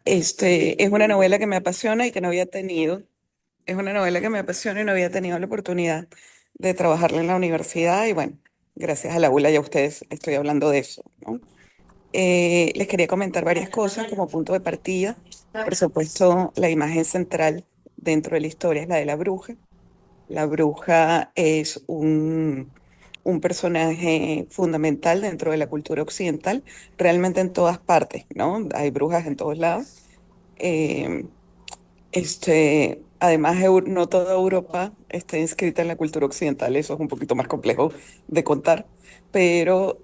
Es una novela que me apasiona y que no había tenido. Es una novela que me apasiona y no había tenido la oportunidad de trabajarla en la universidad. Y bueno, gracias a la ULA y a ustedes estoy hablando de eso, ¿no? Les quería comentar varias cosas como punto de partida. Por supuesto, la imagen central dentro de la historia es la de la bruja. La bruja es un personaje fundamental dentro de la cultura occidental, realmente en todas partes, ¿no? Hay brujas en todos lados. Eh, además, no toda Europa está inscrita en la cultura occidental, eso es un poquito más complejo de contar, pero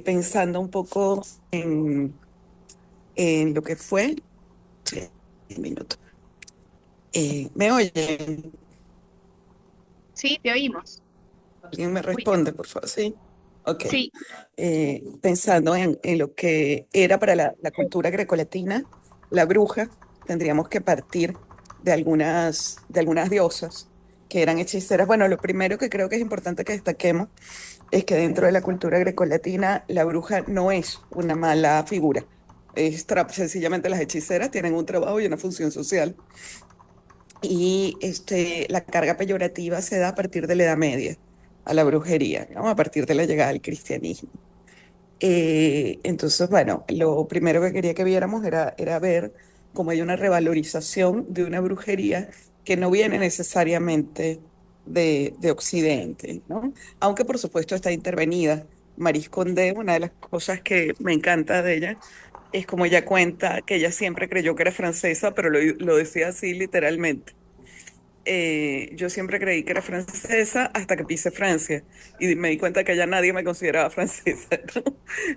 pensando un poco en lo que fue, sí, un minuto. ¿Me oyen? Sí, te oímos. ¿Alguien me Uy, ya. responde, por favor? Sí. Ok. Sí, Pensando en lo que era para la cultura grecolatina, la bruja, tendríamos que partir de algunas diosas que eran hechiceras. Bueno, lo primero que creo que es importante que destaquemos es que dentro de la cultura grecolatina la bruja no es una mala figura. Sencillamente las hechiceras tienen un trabajo y una función social. Y la carga peyorativa se da a partir de la Edad Media, a la brujería, ¿no? A partir de la llegada del cristianismo. Entonces, bueno, lo primero que quería que viéramos era ver cómo hay una revalorización de una brujería que no viene necesariamente de Occidente, ¿no? Aunque por supuesto está intervenida. Maris Condé, una de las cosas que me encanta de ella, es como ella cuenta que ella siempre creyó que era francesa, pero lo decía así literalmente. Yo siempre creí que era francesa hasta que pisé Francia y me di cuenta que allá nadie me consideraba francesa, ¿no?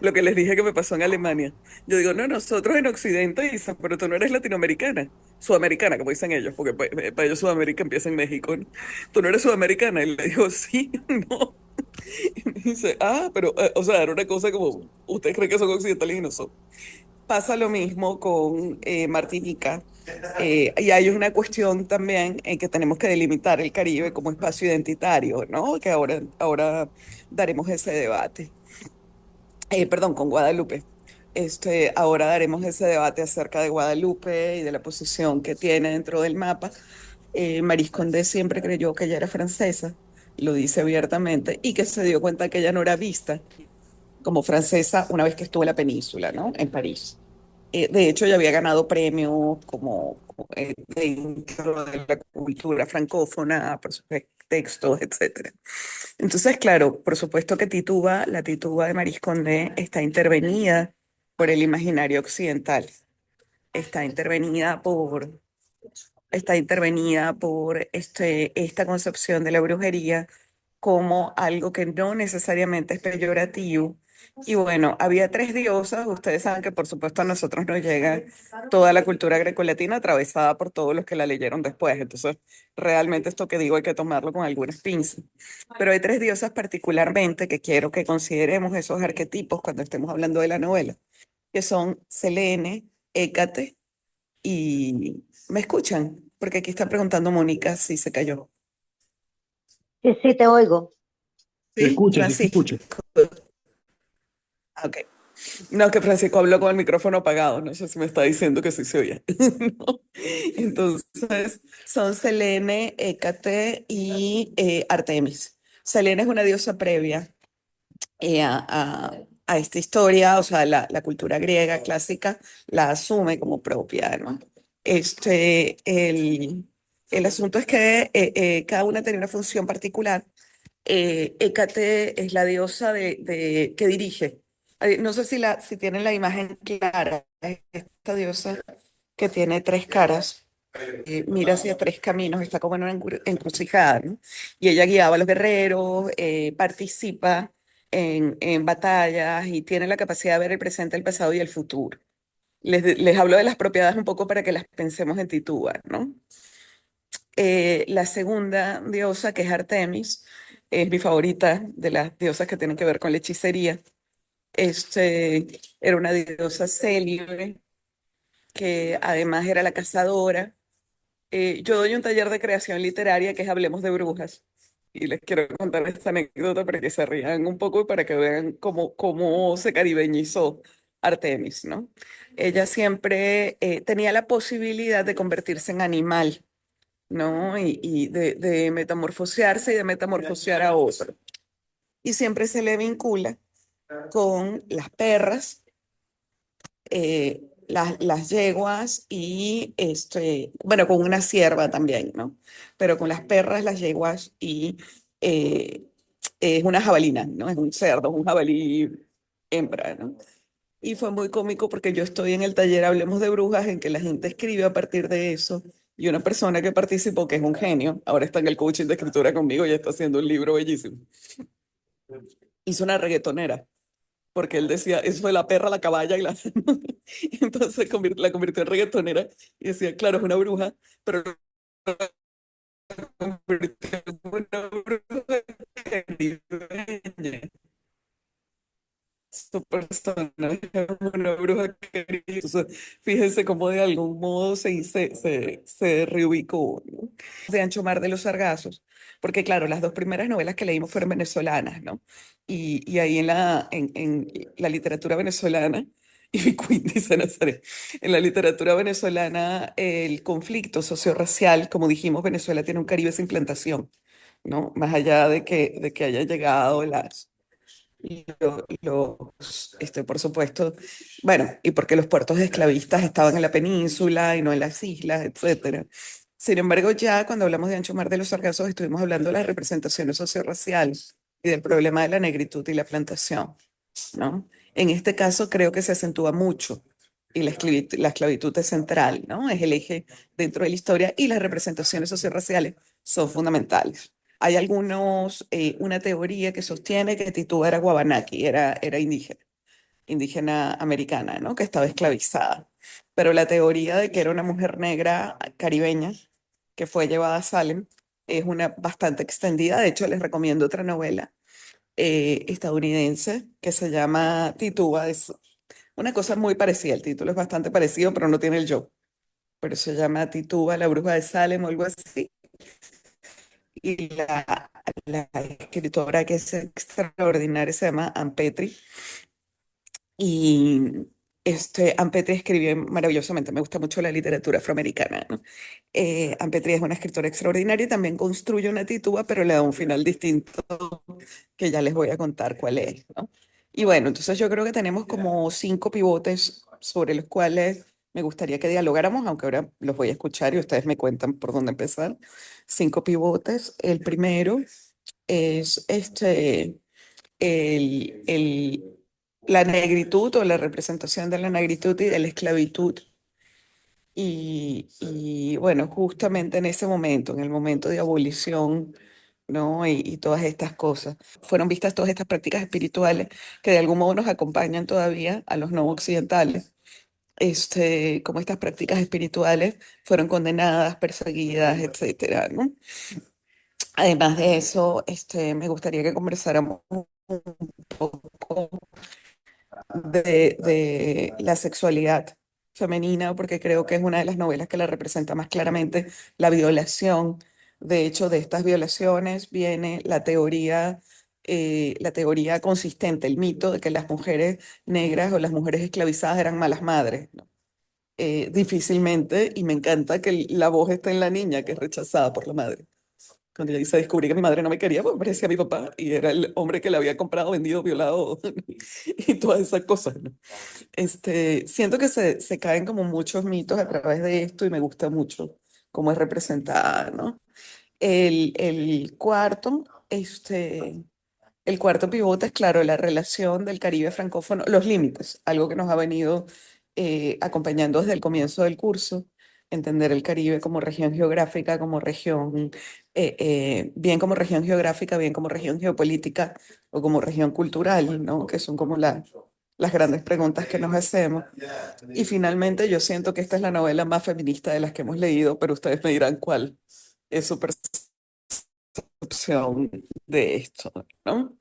Lo que les dije que me pasó en Alemania. Yo digo, no, nosotros en Occidente dicen, pero tú no eres latinoamericana, sudamericana, como dicen ellos, porque para ellos Sudamérica empieza en México, ¿no? Tú no eres sudamericana. Y le digo, sí, no. Y me dice, pero, o sea, era una cosa como, ustedes creen que son occidentales y no son. Pasa lo mismo con Martinica. Y hay una cuestión también en que tenemos que delimitar el Caribe como espacio identitario, ¿no? Que ahora daremos ese debate. Perdón, con Guadalupe. Ahora daremos ese debate acerca de Guadalupe y de la posición que tiene dentro del mapa. Maris Condé siempre creyó que ella era francesa, lo dice abiertamente, y que se dio cuenta que ella no era vista como francesa una vez que estuvo en la península, ¿no? En París. De hecho, ella había ganado premios como dentro de la cultura francófona por sus textos, etcétera. Entonces, claro, por supuesto que la Tituba de Maris Condé está intervenida por el imaginario occidental, está intervenida por esta concepción de la brujería como algo que no necesariamente es peyorativo. Y bueno, había tres diosas, ustedes saben que por supuesto a nosotros nos llega toda la cultura grecolatina atravesada por todos los que la leyeron después, entonces realmente esto que digo hay que tomarlo con algunas pinzas. Pero hay tres diosas particularmente que quiero que consideremos esos arquetipos cuando estemos hablando de la novela, que son Selene, Hécate y... ¿Me escuchan? Porque aquí está preguntando Mónica si se cayó. Sí, sí, te oigo. ¿Sí? Sí, te Francisco. escucho. Ok. No, que Francisco habló con el micrófono apagado. No sé si me está diciendo que sí se oye. No. Entonces, son Selene, Hécate y Artemis. Selene es una diosa previa a esta historia, o sea, la cultura griega clásica la asume como propia, ¿no? Este, el, el asunto es que cada una tenía una función particular. Hécate es la diosa que dirige. No sé si tienen la imagen clara, es esta diosa que tiene tres caras, mira hacia tres caminos, está como en una encrucijada, ¿no? Y ella guiaba a los guerreros, participa en batallas y tiene la capacidad de ver el presente, el pasado y el futuro. Les hablo de las propiedades un poco para que las pensemos en Titúa, ¿no? La segunda diosa, que es Artemis, es mi favorita de las diosas que tienen que ver con la hechicería. Era una diosa célibe que además era la cazadora. Yo doy un taller de creación literaria que es Hablemos de Brujas. Y les quiero contar esta anécdota para que se rían un poco y para que vean cómo se caribeñizó Artemis, ¿no? Ella siempre tenía la posibilidad de convertirse en animal, ¿no? Y de metamorfosearse y de metamorfosear a otro. Y siempre se le vincula con las perras, las yeguas y bueno, con una cierva también, ¿no? Pero con las perras, las yeguas y eh, es una jabalina, ¿no? Es un cerdo, un jabalí hembra, ¿no? Y fue muy cómico porque yo estoy en el taller Hablemos de Brujas, en que la gente escribe a partir de eso. Y una persona que participó, que es un genio, ahora está en el coaching de escritura conmigo y está haciendo un libro bellísimo, hizo una reggaetonera, porque él decía eso de la perra, la caballa y la... Y entonces la convirtió en reggaetonera y decía, claro, es una bruja, pero la convirtió en una bruja caribeña. Su personaje es una bruja querida. Entonces, fíjense cómo de algún modo se reubicó, ¿no? De Ancho Mar de los Sargazos, porque claro, las dos primeras novelas que leímos fueron venezolanas, ¿no? Y ahí en la literatura venezolana, y mi Queen dice Nazaret, en la literatura venezolana el conflicto sociorracial, como dijimos, Venezuela tiene un Caribe sin plantación, ¿no? Más allá de que haya llegado por supuesto, bueno, y porque los puertos esclavistas estaban en la península y no en las islas, etcétera. Sin embargo, ya cuando hablamos de Ancho Mar de los Sargazos, estuvimos hablando de las representaciones sociorraciales y del problema de la negritud y la plantación, ¿no? En este caso creo que se acentúa mucho y la esclavitud es central, ¿no? Es el eje dentro de la historia y las representaciones sociorraciales son fundamentales. Hay una teoría que sostiene que Tituba era guabanaki, era indígena, indígena americana, ¿no? Que estaba esclavizada. Pero la teoría de que era una mujer negra caribeña que fue llevada a Salem es una bastante extendida. De hecho, les recomiendo otra novela estadounidense que se llama Tituba. Es una cosa muy parecida, el título es bastante parecido, pero no tiene el yo. Pero se llama Tituba, la bruja de Salem o algo así. Y la escritora que es extraordinaria se llama Ann Petrie. Y Ann Petrie escribe maravillosamente, me gusta mucho la literatura afroamericana, ¿no? Ann Petrie es una escritora extraordinaria y también construye una tituba, pero le da un final distinto que ya les voy a contar cuál es, ¿no? Y bueno, entonces yo creo que tenemos como 5 pivotes sobre los cuales me gustaría que dialogáramos, aunque ahora los voy a escuchar y ustedes me cuentan por dónde empezar. 5 pivotes. El primero es el, el- la negritud o la representación de la negritud y de la esclavitud. Bueno, justamente en ese momento, en el momento de abolición, ¿no? Y todas estas cosas, fueron vistas todas estas prácticas espirituales que de algún modo nos acompañan todavía a los no occidentales. Como estas prácticas espirituales fueron condenadas, perseguidas, etcétera, ¿no? Además de eso, me gustaría que conversáramos un poco de la sexualidad femenina, porque creo que es una de las novelas que la representa más claramente, la violación. De hecho, de estas violaciones viene la teoría consistente, el mito de que las mujeres negras o las mujeres esclavizadas eran malas madres, ¿no? Difícilmente, y me encanta que la voz está en la niña, que es rechazada por la madre. Cuando ella dice, descubrí que mi madre no me quería, pues parecía mi papá y era el hombre que la había comprado, vendido, violado y todas esas cosas, ¿no? Siento que se caen como muchos mitos a través de esto y me gusta mucho cómo es representada, ¿no? El cuarto, el cuarto pivote es, claro, la relación del Caribe francófono, los límites, algo que nos ha venido acompañando desde el comienzo del curso, entender el Caribe como región geográfica, como región, bien como región geográfica, bien como región geopolítica o como región cultural, ¿no? Que son como las grandes preguntas que nos hacemos. Y finalmente yo siento que esta es la novela más feminista de las que hemos leído, pero ustedes me dirán cuál es su percepción de esto, ¿no?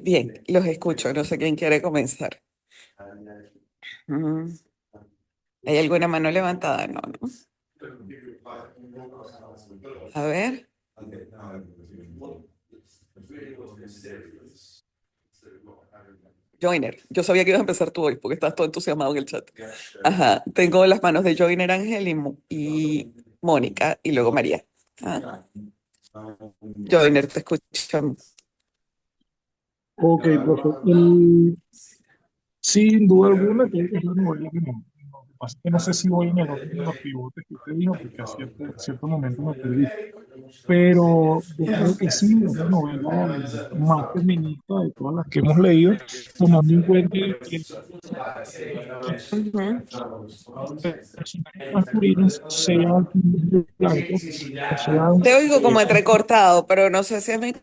Bien, los escucho, no sé quién quiere comenzar. Mm, ¿Hay alguna mano levantada? No, ¿no? A ver. Joiner. Yo sabía que ibas a empezar tú hoy porque estás todo entusiasmado en el chat. Ajá, tengo las manos de Joiner Ángel y Mónica y luego María. Ah, Joiner, te escuchamos. Ok, profe. Sin duda alguna, creo que es la novela que no. Lo que pasa es que no sé si voy en el orden de los pivotes que usted dijo, porque a cierto momento me perdí. Pero yo creo que sí, es la novela más feminista de todas las que hemos leído, tomando en cuenta que Ujú. los personajes masculinos sean blancos o sean... Te oigo como sí. entrecortado, pero no sé si es mi...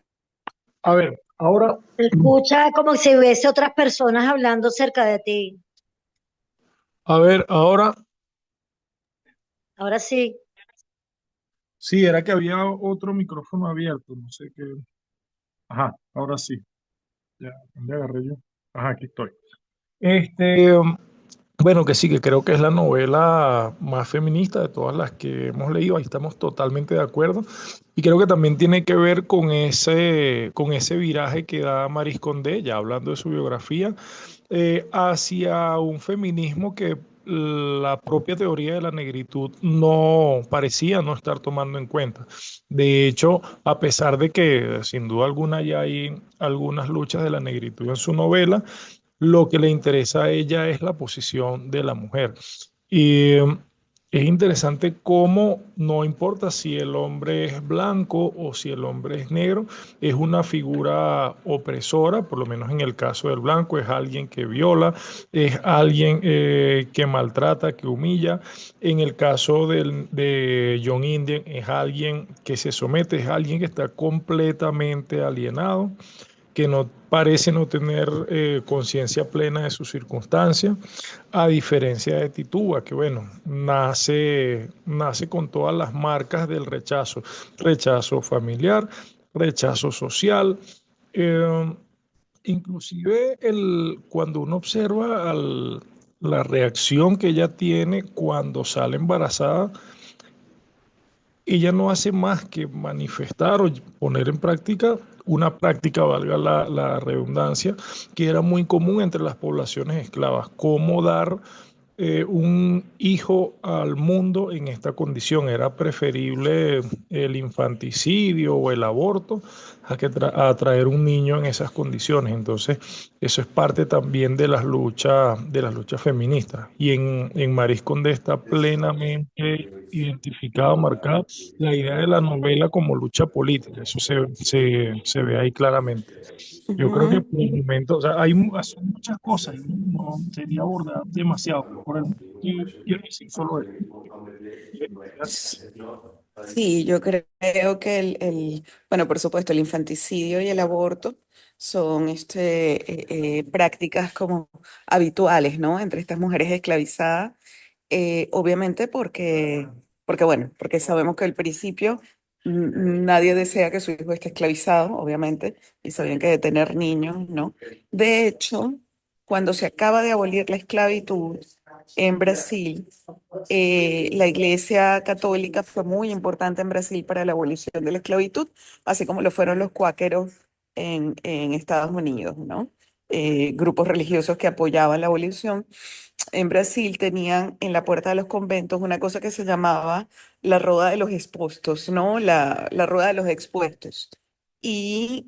A ver, ahora, Se escucha como si hubiese otras personas hablando cerca de ti. ahora, Ahora sí. sí, era que había otro micrófono abierto, no sé qué. Ajá, ahora sí, ya, ¿dónde agarré yo? Ajá, aquí estoy. Este, bueno, que sí, que creo que es la novela más feminista de todas las que hemos leído, ahí estamos totalmente de acuerdo. Y creo que también tiene que ver con ese viraje que da Maris Condé, ya hablando de su biografía, hacia un feminismo que la propia teoría de la negritud no parecía no estar tomando en cuenta. De hecho, a pesar de que sin duda alguna ya hay algunas luchas de la negritud en su novela, lo que le interesa a ella es la posición de la mujer. Y es interesante cómo no importa si el hombre es blanco o si el hombre es negro, es una figura opresora, por lo menos en el caso del blanco, es alguien que viola, es alguien que maltrata, que humilla. En el caso de John Indian, es alguien que se somete, es alguien que está completamente alienado, que no parece no tener conciencia plena de sus circunstancias, a diferencia de Tituba, que bueno, nace con todas las marcas del rechazo, rechazo familiar, rechazo social, eh, inclusive cuando uno observa la reacción que ella tiene cuando sale embarazada, ella no hace más que manifestar o poner en práctica una práctica, valga la redundancia, que era muy común entre las poblaciones esclavas: cómo dar un hijo al mundo en esta condición. Era preferible el infanticidio o el aborto a traer un niño en esas condiciones. Entonces, eso es parte también de las luchas feministas. Y en Maris Condé está plenamente identificado, marcado la idea de la novela como lucha política. Eso se ve ahí claramente. Yo creo que Ujú. por el momento, o sea, son muchas cosas y no sería abordar demasiado. Por el momento quiero decir solo esto. Sí, yo creo que bueno, por supuesto, el infanticidio y el aborto son prácticas como habituales, ¿no? Entre estas mujeres esclavizadas, obviamente porque sabemos que al principio nadie desea que su hijo esté esclavizado, obviamente, y sabían que de tener niños, ¿no? De hecho, cuando se acaba de abolir la esclavitud en Brasil, la Iglesia Católica fue muy importante en Brasil para la abolición de la esclavitud, así como lo fueron los cuáqueros en Estados Unidos, ¿no? Grupos religiosos que apoyaban la abolición. En Brasil tenían en la puerta de los conventos una cosa que se llamaba la rueda de los expuestos, ¿no? La rueda de los expuestos. Y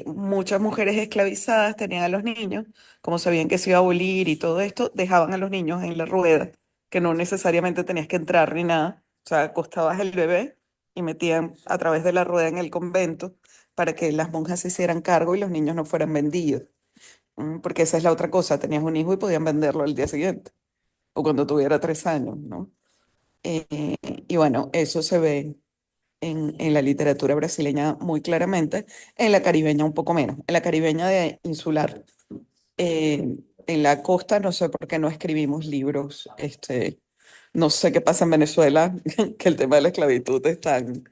muchas mujeres esclavizadas tenían a los niños, como sabían que se iba a abolir y todo esto, dejaban a los niños en la rueda, que no necesariamente tenías que entrar ni nada, o sea, acostabas el bebé y metían a través de la rueda en el convento para que las monjas se hicieran cargo y los niños no fueran vendidos. Porque esa es la otra cosa, tenías un hijo y podían venderlo al día siguiente o cuando tuviera 3 años, ¿no? Eh, y bueno, eso se ve en la literatura brasileña muy claramente, en la caribeña un poco menos, en la caribeña de insular. En la costa no sé por qué no escribimos libros, no sé qué pasa en Venezuela, que el tema de la esclavitud es tan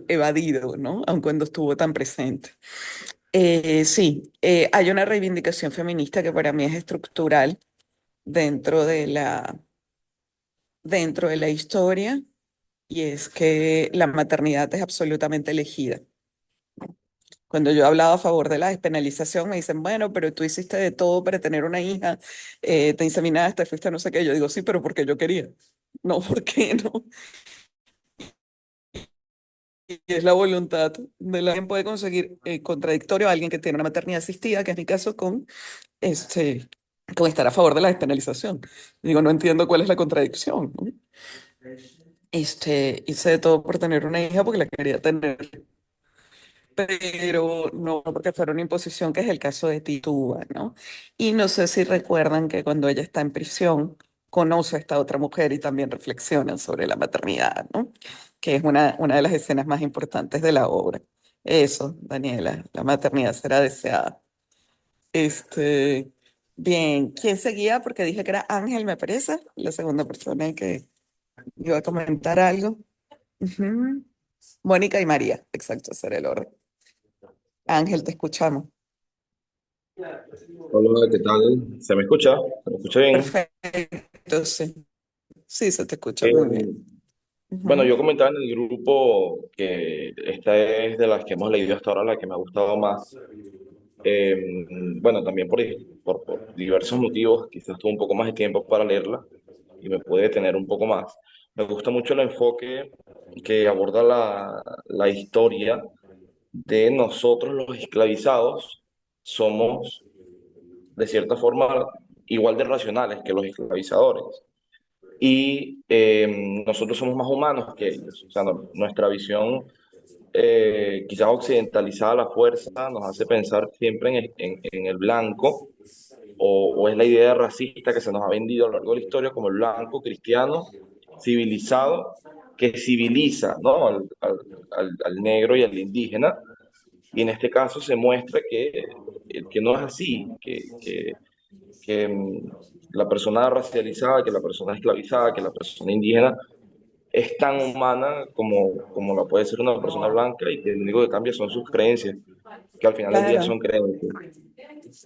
evadido, ¿no? Aun cuando estuvo tan presente. Sí, hay una reivindicación feminista que para mí es estructural dentro dentro de la historia, y es que la maternidad es absolutamente elegida. Cuando yo hablaba a favor de la despenalización, me dicen, bueno, pero tú hiciste de todo para tener una hija, te inseminaste, fuiste a no sé qué. Yo digo, sí, pero porque yo quería. No, porque no. Y es la voluntad de la quien puede conseguir contradictorio a alguien que tiene una maternidad asistida, que es mi caso este, con estar a favor de la despenalización. Digo, no entiendo cuál es la contradicción, ¿no? Hice de todo por tener una hija porque la quería tener, pero no porque fuera una imposición, que es el caso de Tituba, ¿no? Y no sé si recuerdan que cuando ella está en prisión, conoce a esta otra mujer y también reflexionan sobre la maternidad, ¿no? Que es una de las escenas más importantes de la obra. Eso, Daniela, la maternidad será deseada. Este, bien, ¿quién seguía? Porque dije que era Ángel, me parece, la segunda persona que iba a comentar algo. Ujú. Mónica y María, exacto, ese era el orden. Ángel, te escuchamos. Hola, ¿qué tal? ¿Se me escucha? ¿Se me escucha bien? Perfecto, sí. Sí, se te escucha Eh, muy bien. bueno, Ujú. yo comentaba en el grupo que esta es de las que hemos leído hasta ahora la que me ha gustado más. Eh, bueno, también por diversos motivos, quizás tuve un poco más de tiempo para leerla y me puede detener un poco más. Me gusta mucho el enfoque que aborda la historia de nosotros los esclavizados. Somos, de cierta forma, igual de racionales que los esclavizadores. Y nosotros somos más humanos que ellos. O sea, nuestra visión quizás occidentalizada a la fuerza nos hace pensar siempre en el blanco o es la idea racista que se nos ha vendido a lo largo de la historia como el blanco cristiano civilizado que civiliza, ¿no? Al negro y al indígena. Y en este caso se muestra que no es así, que la persona racializada, que la persona esclavizada, que la persona indígena es tan humana como la puede ser una persona blanca y que lo único que cambia son sus creencias, que al final del día son Claro, creencias.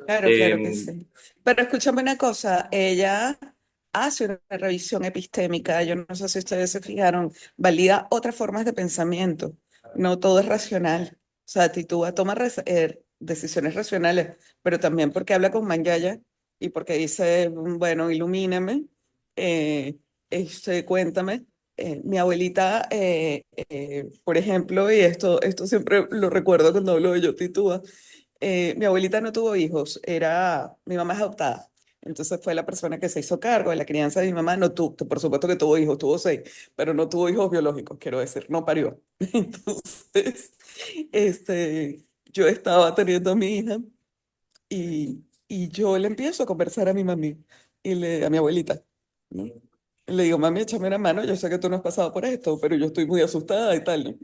claro, claro que Eh, sí. Pero escúchame una cosa, ella hace una revisión epistémica, yo no sé si ustedes se fijaron, valida otras formas de pensamiento, no todo es racional. O sea, Titúa toma decisiones racionales, pero también porque habla con Manyaya y porque dice, bueno, ilumíname, eh, cuéntame. Mi abuelita, por ejemplo, y esto siempre lo recuerdo cuando hablo de yo, Titúa, mi abuelita no tuvo hijos, mi mamá es adoptada. Entonces fue la persona que se hizo cargo de la crianza de mi mamá. No tuvo, por supuesto que tuvo hijos, tuvo seis, pero no tuvo hijos biológicos, quiero decir, no parió. Entonces, yo estaba teniendo a mi hija y yo le empiezo a conversar a mi mami a mi abuelita, ¿no? Le digo, mami, échame una mano, yo sé que tú no has pasado por esto, pero yo estoy muy asustada y tal, ¿no?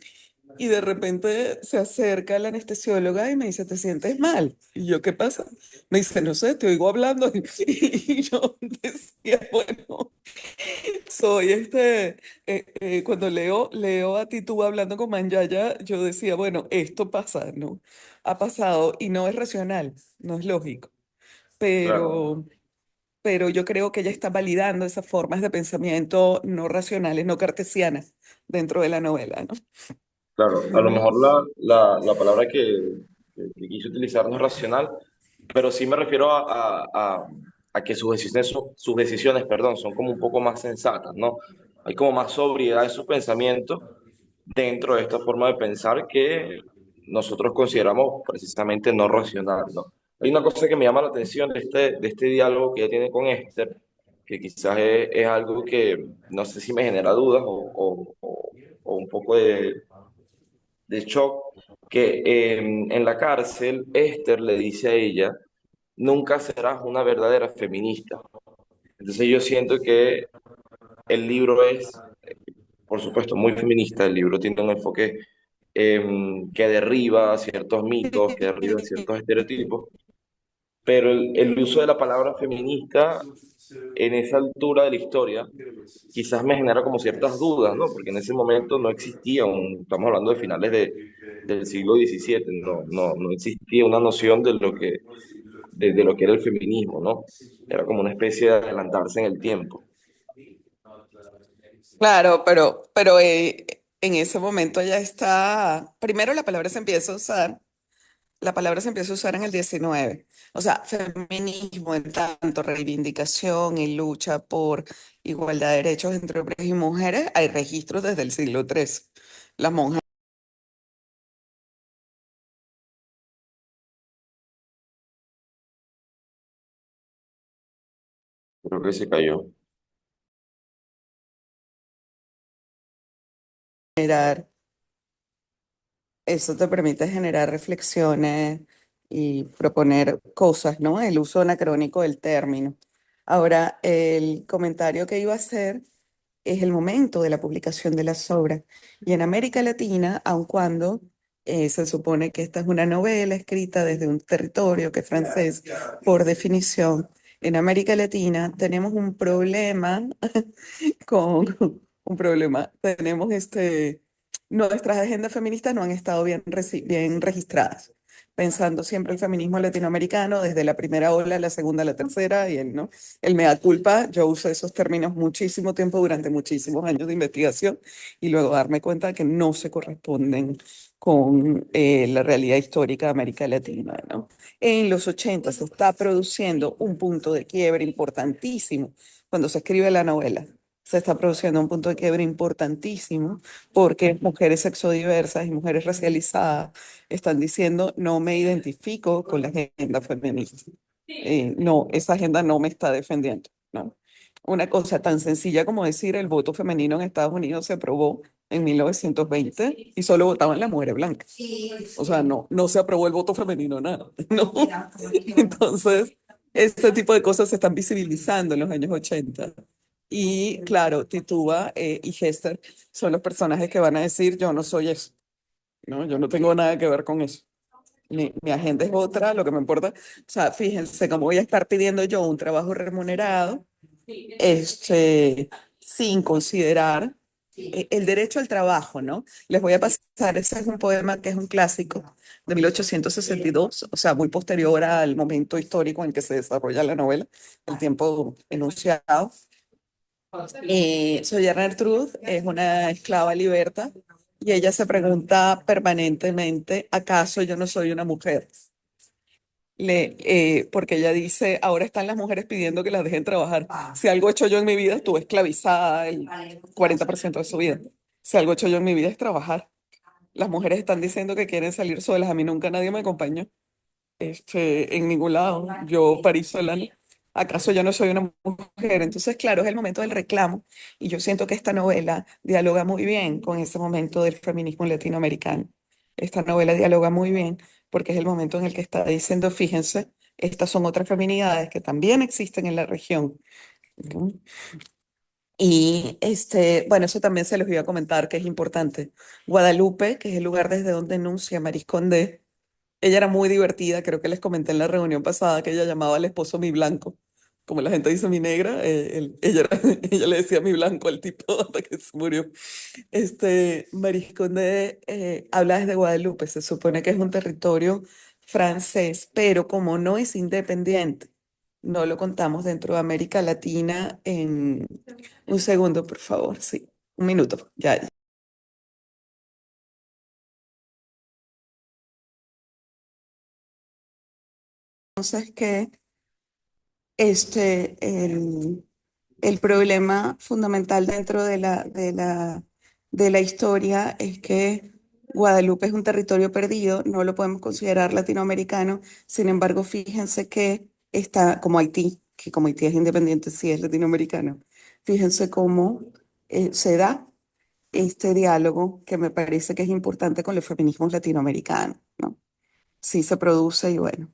Y de repente se acerca la anestesióloga y me dice, ¿te sientes mal? Y yo, ¿qué pasa? Me dice, no sé, te oigo hablando. Y yo decía, bueno, cuando leo a Titú hablando con Manyaya, yo decía, bueno, esto pasa, ¿no? Ha pasado y no es racional, no es lógico, claro, pero, pero yo creo que ella está validando esas formas de pensamiento no racionales, no cartesianas dentro de la novela, ¿no? claro. A lo Ujú. mejor la palabra que quise utilizar no es racional, pero sí me refiero a que sus decisiones, perdón, son como un poco más sensatas, ¿no? Hay como más sobriedad en sus pensamientos dentro de esta forma de pensar que nosotros consideramos precisamente no racional, ¿no? Hay una cosa que me llama la atención de este diálogo que ella tiene con Esther, que quizás es algo que no sé si me genera dudas o un poco de shock, que en la cárcel Esther le dice a ella, nunca serás una verdadera feminista. Entonces yo siento que el libro es, por supuesto, muy feminista, el libro tiene un enfoque que derriba ciertos mitos, que derriba ciertos estereotipos, pero el uso de la palabra feminista en esa altura de la historia quizás me genera como ciertas dudas, ¿no? Porque en ese momento no existía estamos hablando de finales del siglo XVII, no existía una noción de lo que era el feminismo, ¿no? Era como una especie de adelantarse en el tiempo. Claro, pero en ese momento ya está, primero la palabra se empieza a usar La palabra se empieza a usar en el 19. O sea, feminismo en tanto reivindicación y lucha por igualdad de derechos entre hombres y mujeres, hay registros desde el siglo XIII. Las monjas Creo que se cayó. generar, eso te permite generar reflexiones y proponer cosas, ¿no? El uso anacrónico del término. Ahora, el comentario que iba a hacer es el momento de la publicación de las obras. Y en América Latina, aun cuando se supone que esta es una novela escrita desde un territorio que es francés, por definición, en América Latina tenemos un problema con un problema. Tenemos nuestras agendas feministas no han estado bien registradas, pensando siempre el feminismo latinoamericano desde la primera ola, la segunda, la tercera y ¿no? El mea culpa. Yo uso esos términos muchísimo tiempo durante muchísimos años de investigación y luego darme cuenta que no se corresponden con la realidad histórica de América Latina, ¿no? En los 80 se está produciendo un punto de quiebre importantísimo cuando se escribe la novela. Se está produciendo un punto de quiebre importantísimo porque mujeres sexodiversas y mujeres racializadas están diciendo, no me identifico con la agenda feminista. No, esa agenda no me está defendiendo, ¿no? Una cosa tan sencilla como decir el voto femenino en Estados Unidos se aprobó en 1920 y solo votaban las mujeres blancas. O sea, no se aprobó el voto femenino, nada, ¿no? Entonces, este tipo de cosas se están visibilizando en los años 80. Y claro, Tituba y Hester son los personajes que van a decir, yo no soy eso, ¿no? Yo no tengo nada que ver con eso. Mi agenda es otra, lo que me importa. O sea, fíjense cómo voy a estar pidiendo yo un trabajo remunerado, sin considerar el derecho al trabajo, ¿no? Les voy a pasar, ese es un poema que es un clásico de 1862, o sea, muy posterior al momento histórico en que se desarrolla la novela, el tiempo enunciado. Sojourner Truth es una esclava liberta y ella se pregunta permanentemente, ¿acaso yo no soy una mujer? Porque ella dice, ahora están las mujeres pidiendo que las dejen trabajar. Si algo he hecho yo en mi vida, estuve esclavizada el 40% de su vida. Si algo he hecho yo en mi vida es trabajar. Las mujeres están diciendo que quieren salir solas. A mí nunca nadie me acompañó en ningún lado. Yo parí sola, ¿no? ¿Acaso yo no soy una mujer? Entonces, claro, es el momento del reclamo y yo siento que esta novela dialoga muy bien con ese momento del feminismo latinoamericano. Esta novela dialoga muy bien porque es el momento en el que está diciendo, fíjense, estas son otras feminidades que también existen en la región, ¿no? Y bueno, eso también se los iba a comentar que es importante. Guadalupe, que es el lugar desde donde enuncia Mariscondé, ella era muy divertida, creo que les comenté en la reunión pasada que ella llamaba al esposo mi blanco. Como la gente dice mi negra, ella le decía mi blanco al tipo hasta que se murió. Marisconde habla desde Guadalupe, se supone que es un territorio francés, pero como no es independiente, no lo contamos dentro de América Latina en un segundo, por favor, sí, un minuto, ya. Entonces, que el problema fundamental dentro de la historia es que Guadalupe es un territorio perdido, no lo podemos considerar latinoamericano, sin embargo, fíjense que está como Haití, que como Haití es independiente, sí es latinoamericano. Fíjense cómo se da este diálogo que me parece que es importante con los feminismos latinoamericanos, ¿no? Sí se produce y bueno.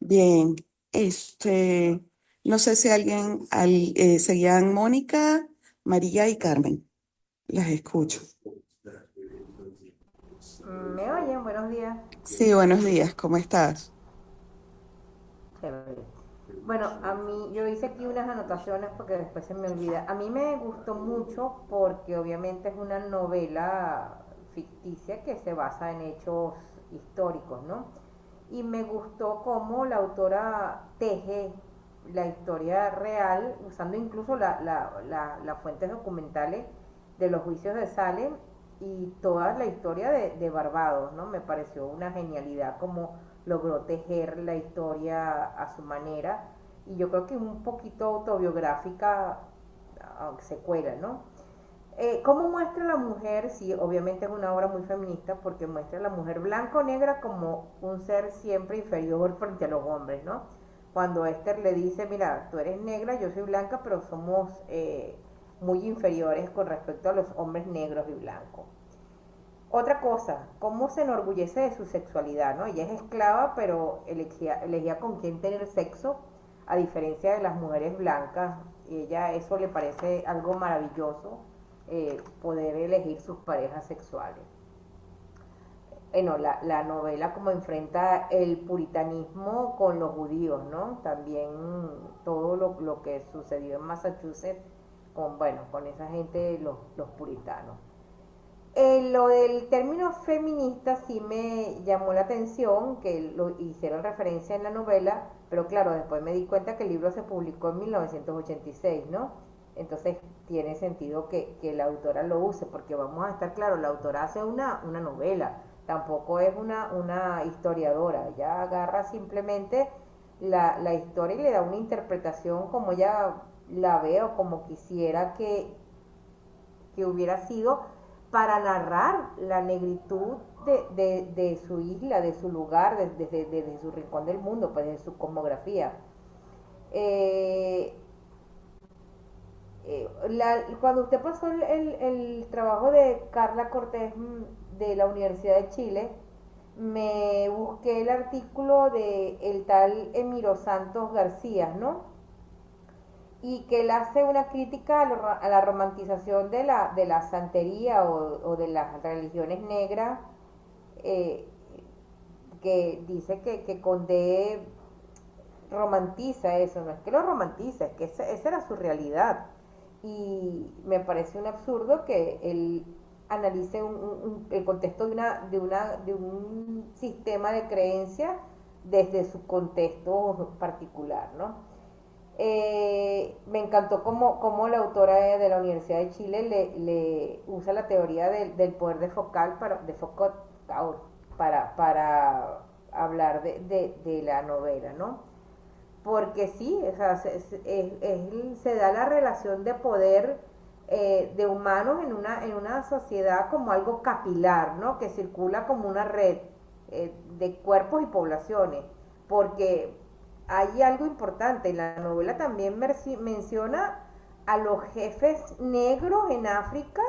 Bien, no sé si seguían Mónica, María y Carmen. Las escucho. ¿Me oyen? Buenos días. Sí, buenos días, ¿cómo estás? Chévere. Bueno, a mí, yo hice aquí unas anotaciones porque después se me olvida. A mí me gustó mucho porque obviamente es una novela ficticia que se basa en hechos históricos, ¿no? Y me gustó cómo la autora teje la historia real, usando incluso las fuentes documentales de los juicios de Salem y toda la historia de Barbados, ¿no? Me pareció una genialidad como logró tejer la historia a su manera y yo creo que un poquito autobiográfica, aunque se cuela, ¿no? ¿Cómo muestra la mujer? Sí, obviamente es una obra muy feminista porque muestra a la mujer blanca o negra como un ser siempre inferior frente a los hombres, ¿no? Cuando Esther le dice, mira, tú eres negra, yo soy blanca, pero somos muy inferiores con respecto a los hombres negros y blancos. Otra cosa, cómo se enorgullece de su sexualidad, ¿no? Ella es esclava, pero elegía con quién tener sexo, a diferencia de las mujeres blancas. Ella eso le parece algo maravilloso, poder elegir sus parejas sexuales. Bueno, la novela como enfrenta el puritanismo con los judíos, ¿no? También todo lo que sucedió en Massachusetts con, bueno, con esa gente, los puritanos. Lo del término feminista sí me llamó la atención, que lo hicieron referencia en la novela, pero claro, después me di cuenta que el libro se publicó en 1986, ¿no? Entonces tiene sentido que la autora lo use, porque vamos a estar claros, la autora hace una novela, tampoco es una historiadora, ella agarra simplemente la historia y le da una interpretación como ella la ve o como quisiera que hubiera sido para narrar la negritud de su isla, de su lugar, desde su rincón del mundo, pues de su cosmografía. Eh, Cuando usted pasó el trabajo de Carla Cortés de la Universidad de Chile, me busqué el artículo de el tal Emiro Santos García, ¿no? Y que él hace una crítica a la romantización de la santería o de las religiones negras, eh, que dice que Condé romantiza eso, no es que lo romantiza, es que esa era su realidad. Y me parece un absurdo que él analice el contexto de un sistema de creencia desde su contexto particular, ¿no? Me encantó cómo la autora de la Universidad de Chile le usa la teoría del poder de Foucault para hablar de la novela, ¿no? Porque sí, o sea, se da la relación de poder de humanos en una sociedad como algo capilar, ¿no? Que circula como una red de cuerpos y poblaciones. Porque hay algo importante, la novela también menciona a los jefes negros en África,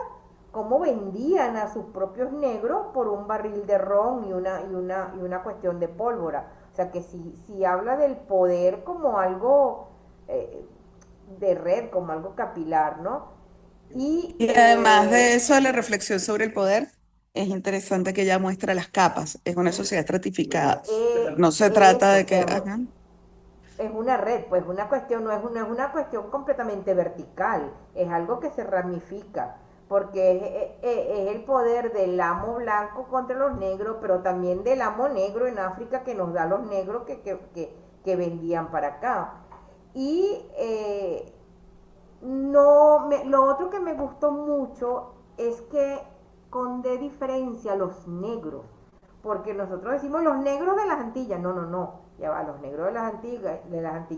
cómo vendían a sus propios negros por un barril de ron y una cuestión de pólvora. O sea que si habla del poder como algo de red, como algo capilar, ¿no? Y Y además de eso, la reflexión sobre el poder, es interesante que ella muestra las capas. Es una sociedad estratificada. No se trata eso, de o que, sea, ajá. es una red, pues una cuestión, no es una cuestión completamente vertical, es algo que se ramifica, porque es el poder del amo blanco contra los negros, pero también del amo negro en África que nos da a los negros que vendían para acá. Y lo otro que me gustó mucho es que Condé diferencia a los negros, porque nosotros decimos los negros de las Antillas, no, ya va, los negros de las Antillas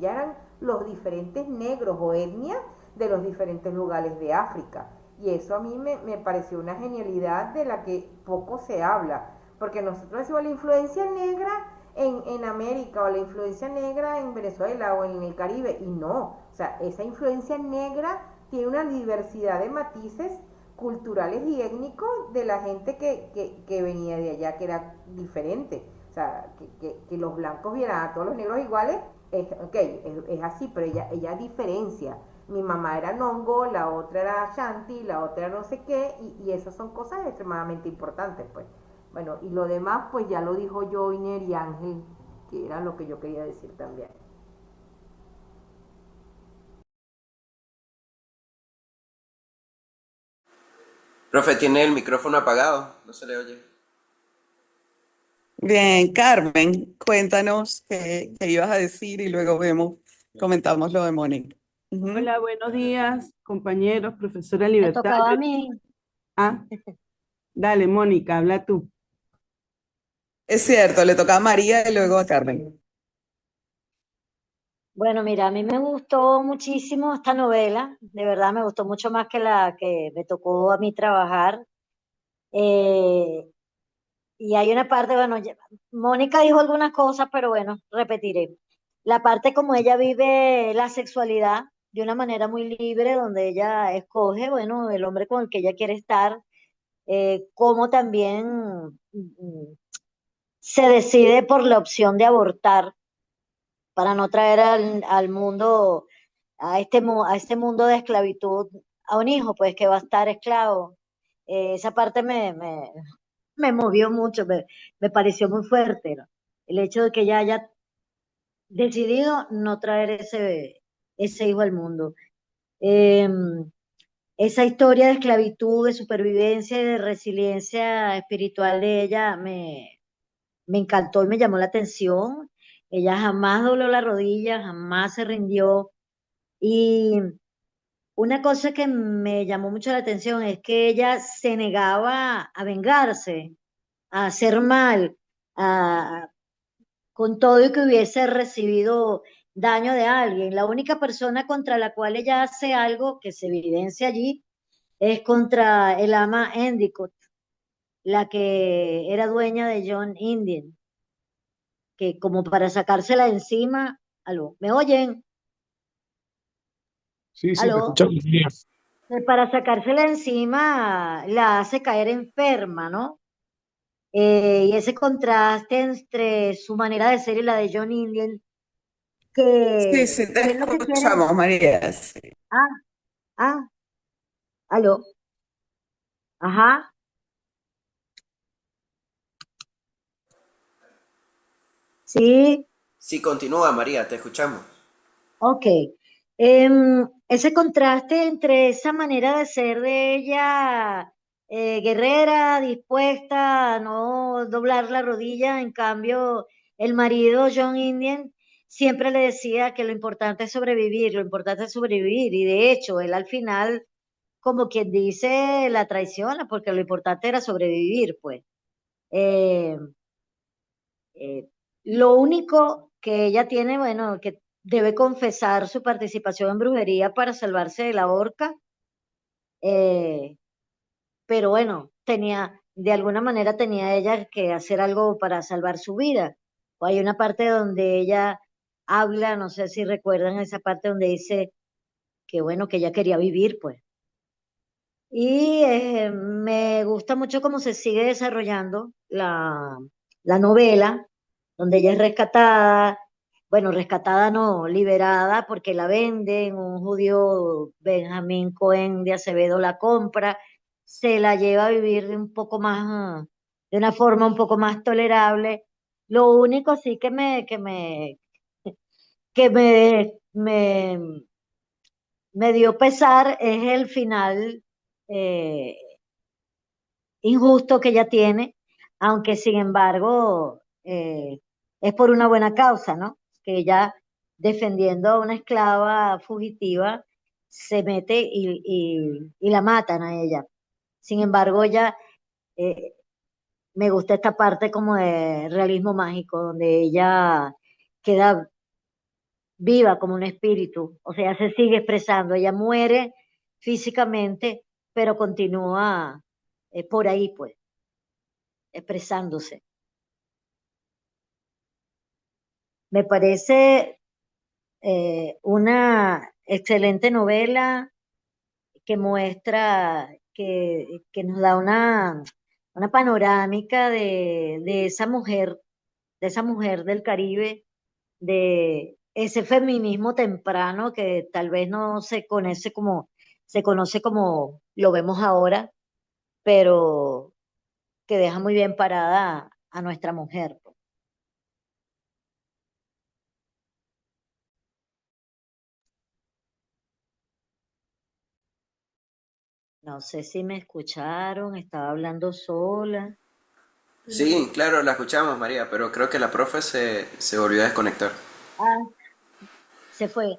eran los diferentes negros o etnias de los diferentes lugares de África, y eso a mí me pareció una genialidad de la que poco se habla, porque nosotros decimos la influencia negra en América o la influencia negra en Venezuela o en el Caribe, y no, o sea, esa influencia negra tiene una diversidad de matices culturales y étnicos de la gente que venía de allá, que era diferente. O sea, que los blancos vieran a todos los negros iguales, es así, pero ella diferencia. Mi mamá era Nongo, la otra era Shanti, la otra era no sé qué, y esas son cosas extremadamente importantes, pues. Bueno, y lo demás, pues ya lo dijo Joyner y Ángel, que era lo que yo quería decir también. Profe, tiene el micrófono apagado, no se le oye. Bien, Carmen, cuéntanos qué ibas a decir y luego comentamos lo de Mónica. Ujú. Hola, buenos días, compañeros, profesora Me Libertad. tocaba a mí. Ah, Dale, Mónica, habla tú. Es cierto, le toca a María y luego a Carmen. Bueno, mira, a mí me gustó muchísimo esta novela, de verdad me gustó mucho más que la que me tocó a mí trabajar. Eh, y hay una parte, bueno, Mónica dijo algunas cosas, pero bueno, repetiré. La parte como ella vive la sexualidad de una manera muy libre, donde ella escoge, bueno, el hombre con el que ella quiere estar, como también se decide por la opción de abortar para no traer al mundo, a este mundo de esclavitud, a un hijo, pues que va a estar esclavo. Esa parte me movió mucho, me pareció muy fuerte, ¿no? El hecho de que ella haya decidido no traer ese hijo al mundo. Eh, Esa historia de esclavitud, de supervivencia y de resiliencia espiritual de ella me encantó y me llamó la atención. Ella jamás dobló la rodilla, jamás se rindió. Y una cosa que me llamó mucho la atención es que ella se negaba a vengarse, a hacer mal, a, con todo y que hubiese recibido daño de alguien. La única persona contra la cual ella hace algo que se evidencia allí es contra el ama Endicott, la que era dueña de John Indian, que como para sacársela de encima, aló, ¿me oyen? Sí, sí, te Aló, escuchamos, María. para sacársela de encima la hace caer enferma, ¿no? Y ese contraste entre su manera de ser y la de John Indian, Sí, que sí, te es lo que quiere. escuchamos, María. Sí. Ah, ah, aló, ajá, sí, Sí, continúa, María, te escuchamos. ok. Ese contraste entre esa manera de ser de ella, guerrera, dispuesta a no doblar la rodilla, en cambio, el marido John Indian siempre le decía que lo importante es sobrevivir, lo importante es sobrevivir, y de hecho, él al final, como quien dice, la traiciona, porque lo importante era sobrevivir, pues. Eh, eh, lo único que ella tiene, bueno, que debe confesar su participación en brujería para salvarse de la horca, eh, pero bueno, de alguna manera tenía ella que hacer algo para salvar su vida. O hay una parte donde ella habla, no sé si recuerdan esa parte donde dice que bueno, que ella quería vivir, pues. Y me gusta mucho cómo se sigue desarrollando la novela, donde ella es rescatada, bueno, rescatada no, liberada, porque la venden, un judío, Benjamín Cohen de Acevedo, la compra, se la lleva a vivir de un poco más, de una forma un poco más tolerable. Lo único sí que me dio pesar es el final, eh, injusto que ella tiene, aunque sin embargo es por una buena causa, ¿no? Que ella, defendiendo a una esclava fugitiva, se mete y la matan a ella. Sin embargo, ella, eh, me gusta esta parte como de realismo mágico, donde ella queda viva como un espíritu, o sea, se sigue expresando, ella muere físicamente, pero continúa por ahí, pues, expresándose. Me parece una excelente novela que muestra, que nos da una panorámica de esa mujer del Caribe, de ese feminismo temprano que tal vez no se conoce como lo vemos ahora, pero que deja muy bien parada a nuestra mujer. No sé si me escucharon, estaba hablando sola. Sí, claro, la escuchamos, María, pero creo que la profe se volvió a desconectar. Ah, se fue,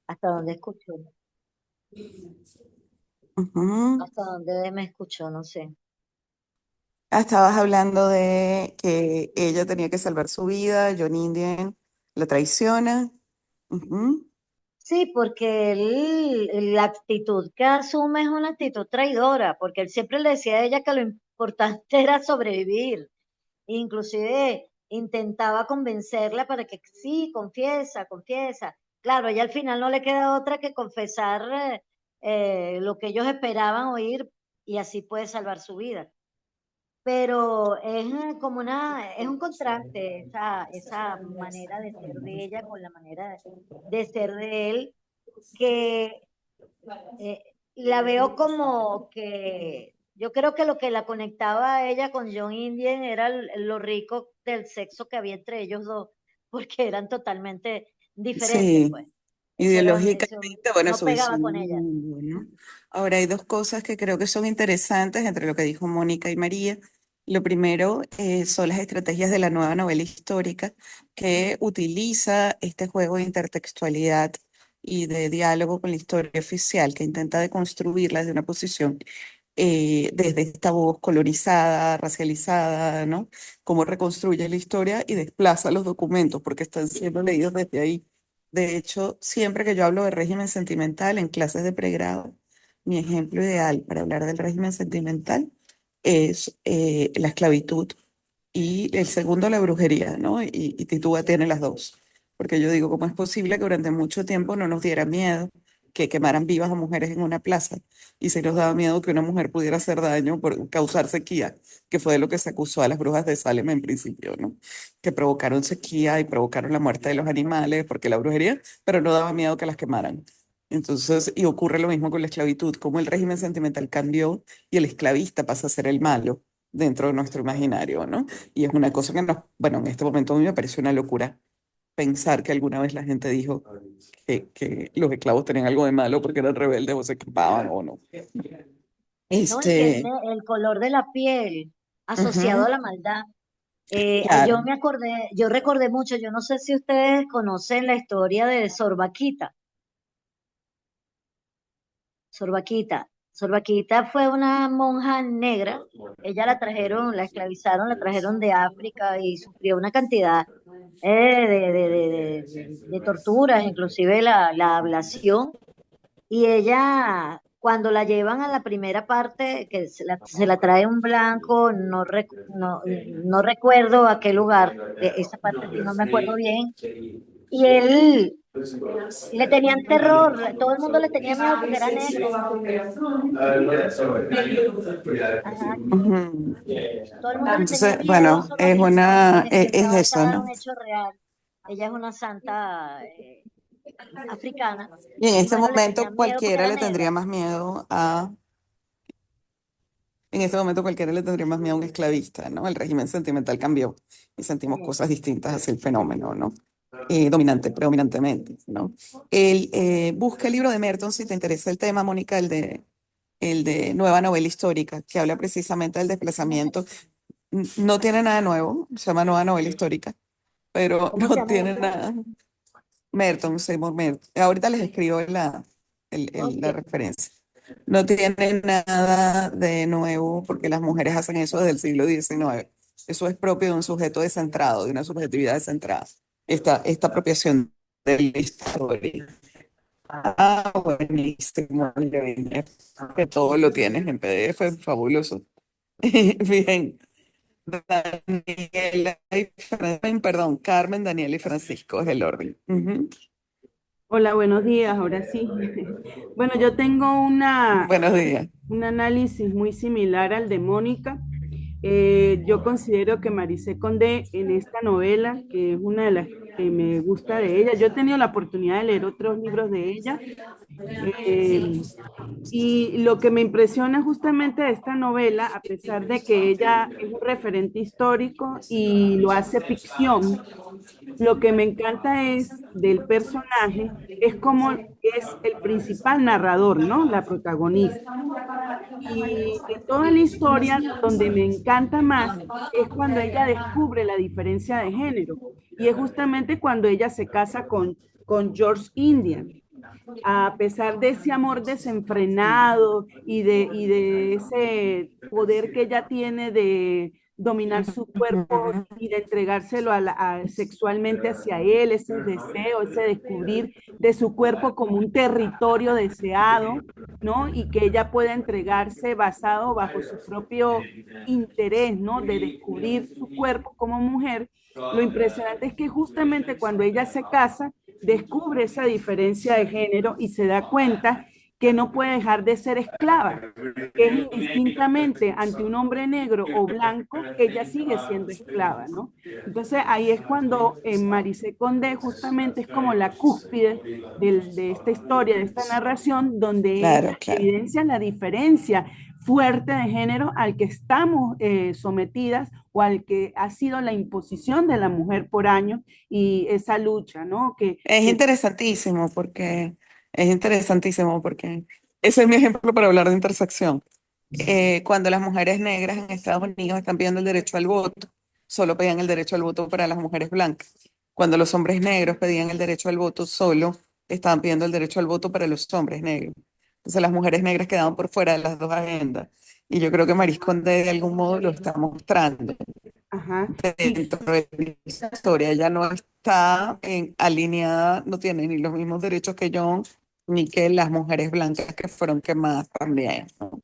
hasta donde escuchó. Ujú. hasta donde me escuchó, no sé. Estabas hablando de que ella tenía que salvar su vida, John Indian la traiciona. Ujú. Sí, porque la actitud que asume es una actitud traidora, porque él siempre le decía a ella que lo importante era sobrevivir. Inclusive intentaba convencerla para que sí, confiesa, confiesa. Claro, ella al final no le queda otra que confesar lo que ellos esperaban oír y así puede salvar su vida. Pero es como es un contraste esa manera de ser de ella con la manera de ser de él, que eh, la veo como que yo creo que lo que la conectaba a ella con John Indian era lo rico del sexo que había entre ellos dos, porque eran totalmente diferentes, Sí, pues. Eso ideológicamente, bueno, no su pegaba visión con del ella. mundo, ¿no? Ahora hay dos cosas que creo que son interesantes entre lo que dijo Mónica y María. Lo primero son las estrategias de la nueva novela histórica que utiliza este juego de intertextualidad y de diálogo con la historia oficial, que intenta deconstruirla desde una posición desde esta voz colorizada, racializada, ¿no? Cómo reconstruye la historia y desplaza los documentos porque están siendo leídos desde ahí. De hecho, siempre que yo hablo de régimen sentimental en clases de pregrado, mi ejemplo ideal para hablar del régimen sentimental es la esclavitud y el segundo la brujería, ¿no? Y Titúa tiene las dos. Porque yo digo, ¿cómo es posible que durante mucho tiempo no nos diera miedo que quemaran vivas a mujeres en una plaza? Y si nos daba miedo que una mujer pudiera hacer daño por causar sequía, que fue de lo que se acusó a las brujas de Salem en principio, ¿no? Que provocaron sequía y provocaron la muerte de los animales porque la brujería, pero no daba miedo que las quemaran. Entonces, y ocurre lo mismo con la esclavitud, como el régimen sentimental cambió y el esclavista pasa a ser el malo dentro de nuestro imaginario, ¿no? Y es una cosa que nos, bueno, en este momento a mí me parece una locura pensar que alguna vez la gente dijo que los esclavos tenían algo de malo porque eran rebeldes o se escapaban o no. ¿No? Y que Este, el color de la piel asociado a ujú, la maldad. Yo claro. me acordé, yo recordé mucho, yo no sé si ustedes conocen la historia de Sorbaquita. Sorbaquita fue una monja negra. Ella la trajeron, la esclavizaron, la trajeron de África y sufrió una cantidad de torturas, inclusive la ablación. Y ella, cuando la llevan a la primera parte, que se la trae un blanco, no recuerdo a qué lugar, de esa parte sí no me acuerdo bien. Y él le tenían terror, todo el mundo le tenía miedo porque era negro. Ajá, Ujú. todo el mundo le tenía Entonces, miedo a bueno, Sorbaquita y se es pensaba que eso, era un ¿no? hecho real. Ella es una santa africana Y en y este bueno, le tenían momento miedo porque cualquiera era le tendría negra. más miedo a, en este momento cualquiera le tendría más miedo a un esclavista, ¿no? El régimen sentimental cambió y sentimos Sí. cosas distintas hacia el fenómeno, ¿no? Predominantemente, ¿no? Busca el libro de Merton si te interesa el tema, Mónica, el de Nueva Novela Histórica, que habla precisamente del desplazamiento. No tiene nada nuevo, se llama Nueva Novela Histórica, pero ¿Cómo se no llama el tiene autor? nada. Merton, Seymour Merton. Ahorita les escribo Ok. la referencia. No tiene nada de nuevo porque las mujeres hacen eso desde el siglo XIX. Eso es propio de un sujeto descentrado, de una subjetividad descentrada. Esta apropiación de la historia. Ah, buenísimo, Leviner, que todo lo tienes en PDF, fabuloso. Bien, perdón, Carmen, Daniela y Francisco es el orden. Ujú. Hola, buenos días, ahora sí. Bueno, yo tengo Buenos días. un análisis muy similar al de Mónica. Yo considero que Marisé Condé en esta novela, que es una de las que me gusta de ella, yo he tenido la oportunidad de leer otros libros de ella, eh, y lo que me impresiona justamente de esta novela, a pesar de que ella es un referente histórico y lo hace ficción, lo que me encanta es del personaje, es como es el principal narrador, ¿no? La protagonista. Y de toda la historia, donde me encanta más es cuando ella descubre la diferencia de género. Y es justamente cuando ella se casa con George Indian. a pesar de ese amor desenfrenado y de ese poder que ella tiene de dominar su cuerpo y de entregárselo sexualmente hacia él, ese deseo, ese descubrir de su cuerpo como un territorio deseado, ¿no? Y que ella pueda entregarse basado bajo su propio interés, ¿no? De descubrir su cuerpo como mujer. Lo impresionante es que justamente cuando ella se casa, descubre esa diferencia de género y se da cuenta que no puede dejar de ser esclava, que es indistintamente ante un hombre negro o blanco, ella sigue siendo esclava, ¿no? Entonces ahí es cuando en Marisé Condé justamente es como la cúspide de esta historia, de esta narración, donde Claro, ella claro. evidencia la diferencia fuerte de género al que estamos sometidas o al que ha sido la imposición de la mujer por años y esa lucha, ¿no? Es interesantísimo porque ese es mi ejemplo para hablar de intersección. Cuando las mujeres negras en Estados Unidos están pidiendo el derecho al voto, solo pedían el derecho al voto para las mujeres blancas. Cuando los hombres negros pedían el derecho al voto, solo estaban pidiendo el derecho al voto para los hombres negros. Entonces las mujeres negras quedaban por fuera de las dos agendas. Y yo creo que Maris Condé de algún modo lo está mostrando Ajá. dentro de la historia. Ella no está alineada, no tiene ni los mismos derechos que John, ni que las mujeres blancas que fueron quemadas también, ¿no?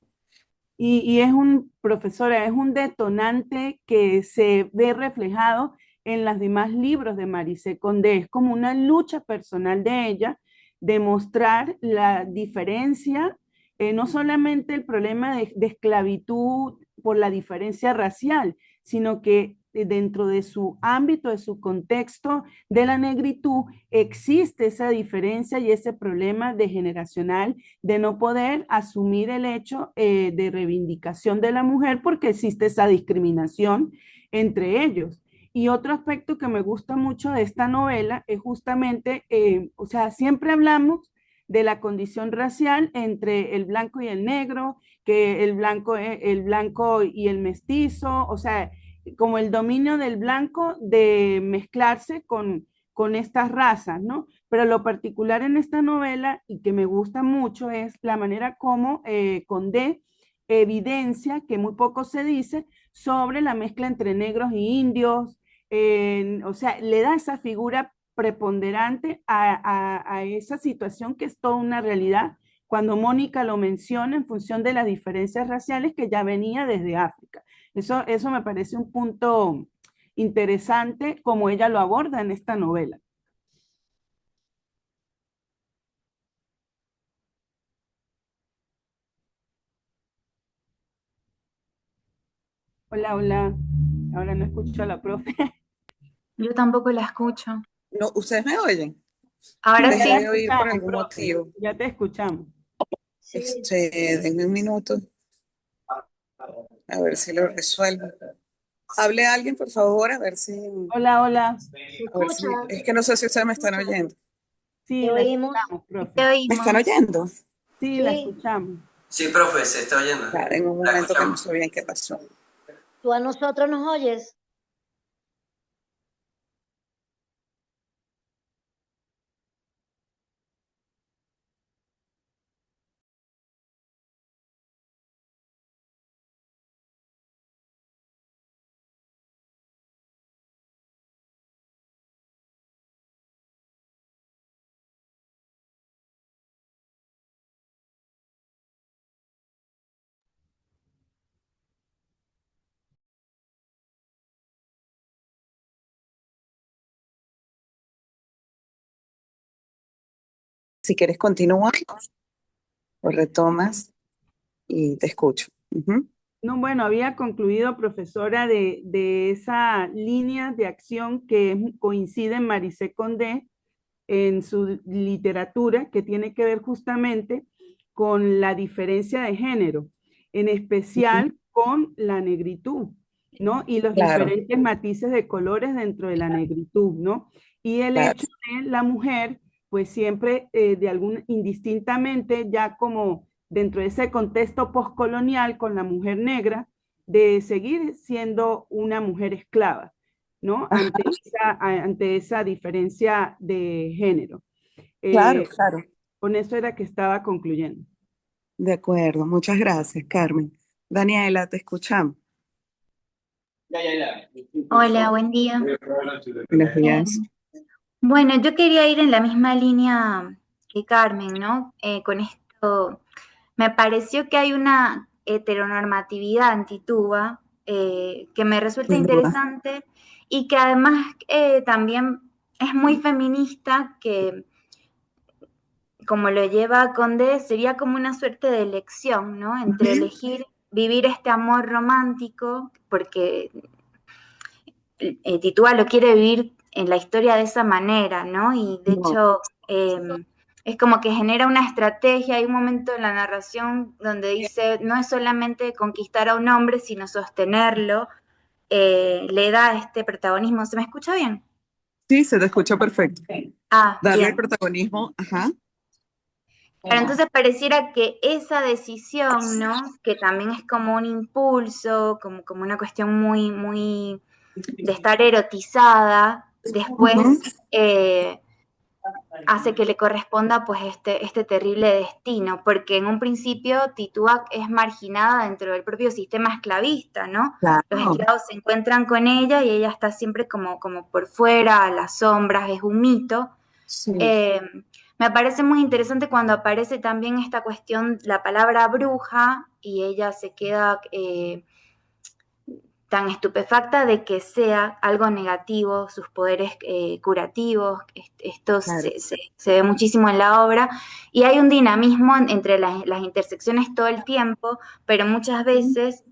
Y es profesora, es un detonante que se ve reflejado en los demás libros de Marisé Condé. Es como una lucha personal de ella de mostrar la diferencia, no solamente el problema de esclavitud por la diferencia racial, sino que dentro de su ámbito, de su contexto de la negritud, existe esa diferencia y ese problema de generacional de no poder asumir el hecho de reivindicación de la mujer porque existe esa discriminación entre ellos. Y otro aspecto que me gusta mucho de esta novela es justamente, o sea, siempre hablamos de la condición racial entre el blanco y el negro, que el blanco y el mestizo, o sea, como el dominio del blanco de mezclarse con estas razas, ¿no? Pero lo particular en esta novela y que me gusta mucho es la manera como Condé evidencia, que muy poco se dice, sobre la mezcla entre negros y indios, o sea, le da esa figura preponderante a esa situación que es toda una realidad, cuando Mónica lo menciona en función de las diferencias raciales que ya venía desde África. Eso me parece un punto interesante como ella lo aborda en esta novela. Hola, hola. Ahora no escucho a la profe. Yo tampoco la escucho. No, ¿ustedes me oyen? Ahora Sí, ya Dejé la sí. de oír por escuchamos, algún profe. motivo. Ya te escuchamos. Sí, Denme un minuto, a ver si lo resuelvo. Hable alguien, por favor, Hola, hola. se a ver escucha, si, es que no sé si ustedes se me están escucha. oyendo. Sí, Te la oímos. escuchamos, Sí profe. te ¿Me están oímos. oyendo? Sí, la Sí, escuchamos. Sí, profe, se está oyendo. Claro, en un La momento que no escuchamos. sé bien qué pasó. tú a nosotros nos oyes. Si quieres, continúa o retomas y te escucho. Ujú. No, bueno, había concluido, profesora, de esa línea de acción que coincide en Marisé Condé en su literatura, que tiene que ver justamente con la diferencia de género, en Ujú. especial con la negritud, ¿no? Y los Claro, diferentes matices de colores dentro de la negritud, ¿no? Y el claro. hecho de la mujer, pues siempre indistintamente, ya como dentro de ese contexto postcolonial con la mujer negra, de seguir siendo una mujer esclava, ¿no? Ajá, Ante esa diferencia de género. claro, Eh, claro. Con eso era que estaba concluyendo. De acuerdo, muchas gracias, Carmen. Daniela, te escuchamos. Hola, buen día. Buenos días. Bueno, yo quería ir en la misma línea que Carmen, ¿no? Con esto, me pareció que hay una heteronormatividad en Tituba que me resulta Sin duda. interesante y que además también es muy feminista, que como lo lleva Condé, sería como una suerte de elección, ¿no? Entre Ujú. elegir vivir este amor romántico, porque Titúa lo quiere vivir en la historia de esa manera, ¿no? Y de No, hecho es como que genera una estrategia. Hay un momento en la narración donde dice, no es solamente conquistar a un hombre, sino sostenerlo. Le da este protagonismo. ¿Se me escucha bien? sí, se te escucha perfecto. Ah, Darle el bien. protagonismo, ajá. Pero entonces pareciera que esa decisión, ¿no? Que también es como un impulso, como una cuestión muy, muy de estar erotizada, Ujú. después hace que le corresponda pues este terrible destino, porque en un principio Tituá es marginada dentro del propio sistema esclavista, ¿no? Los Claro. esclavos se encuentran con ella y ella está siempre como por fuera, a las sombras, es un mito. Sí, Eh, Me parece muy interesante cuando aparece también esta cuestión, la palabra bruja, y ella se queda tan estupefacta de que sea algo negativo, sus poderes curativos. Esto claro. se ve muchísimo en la obra, y hay un dinamismo entre las intersecciones todo el tiempo, pero muchas veces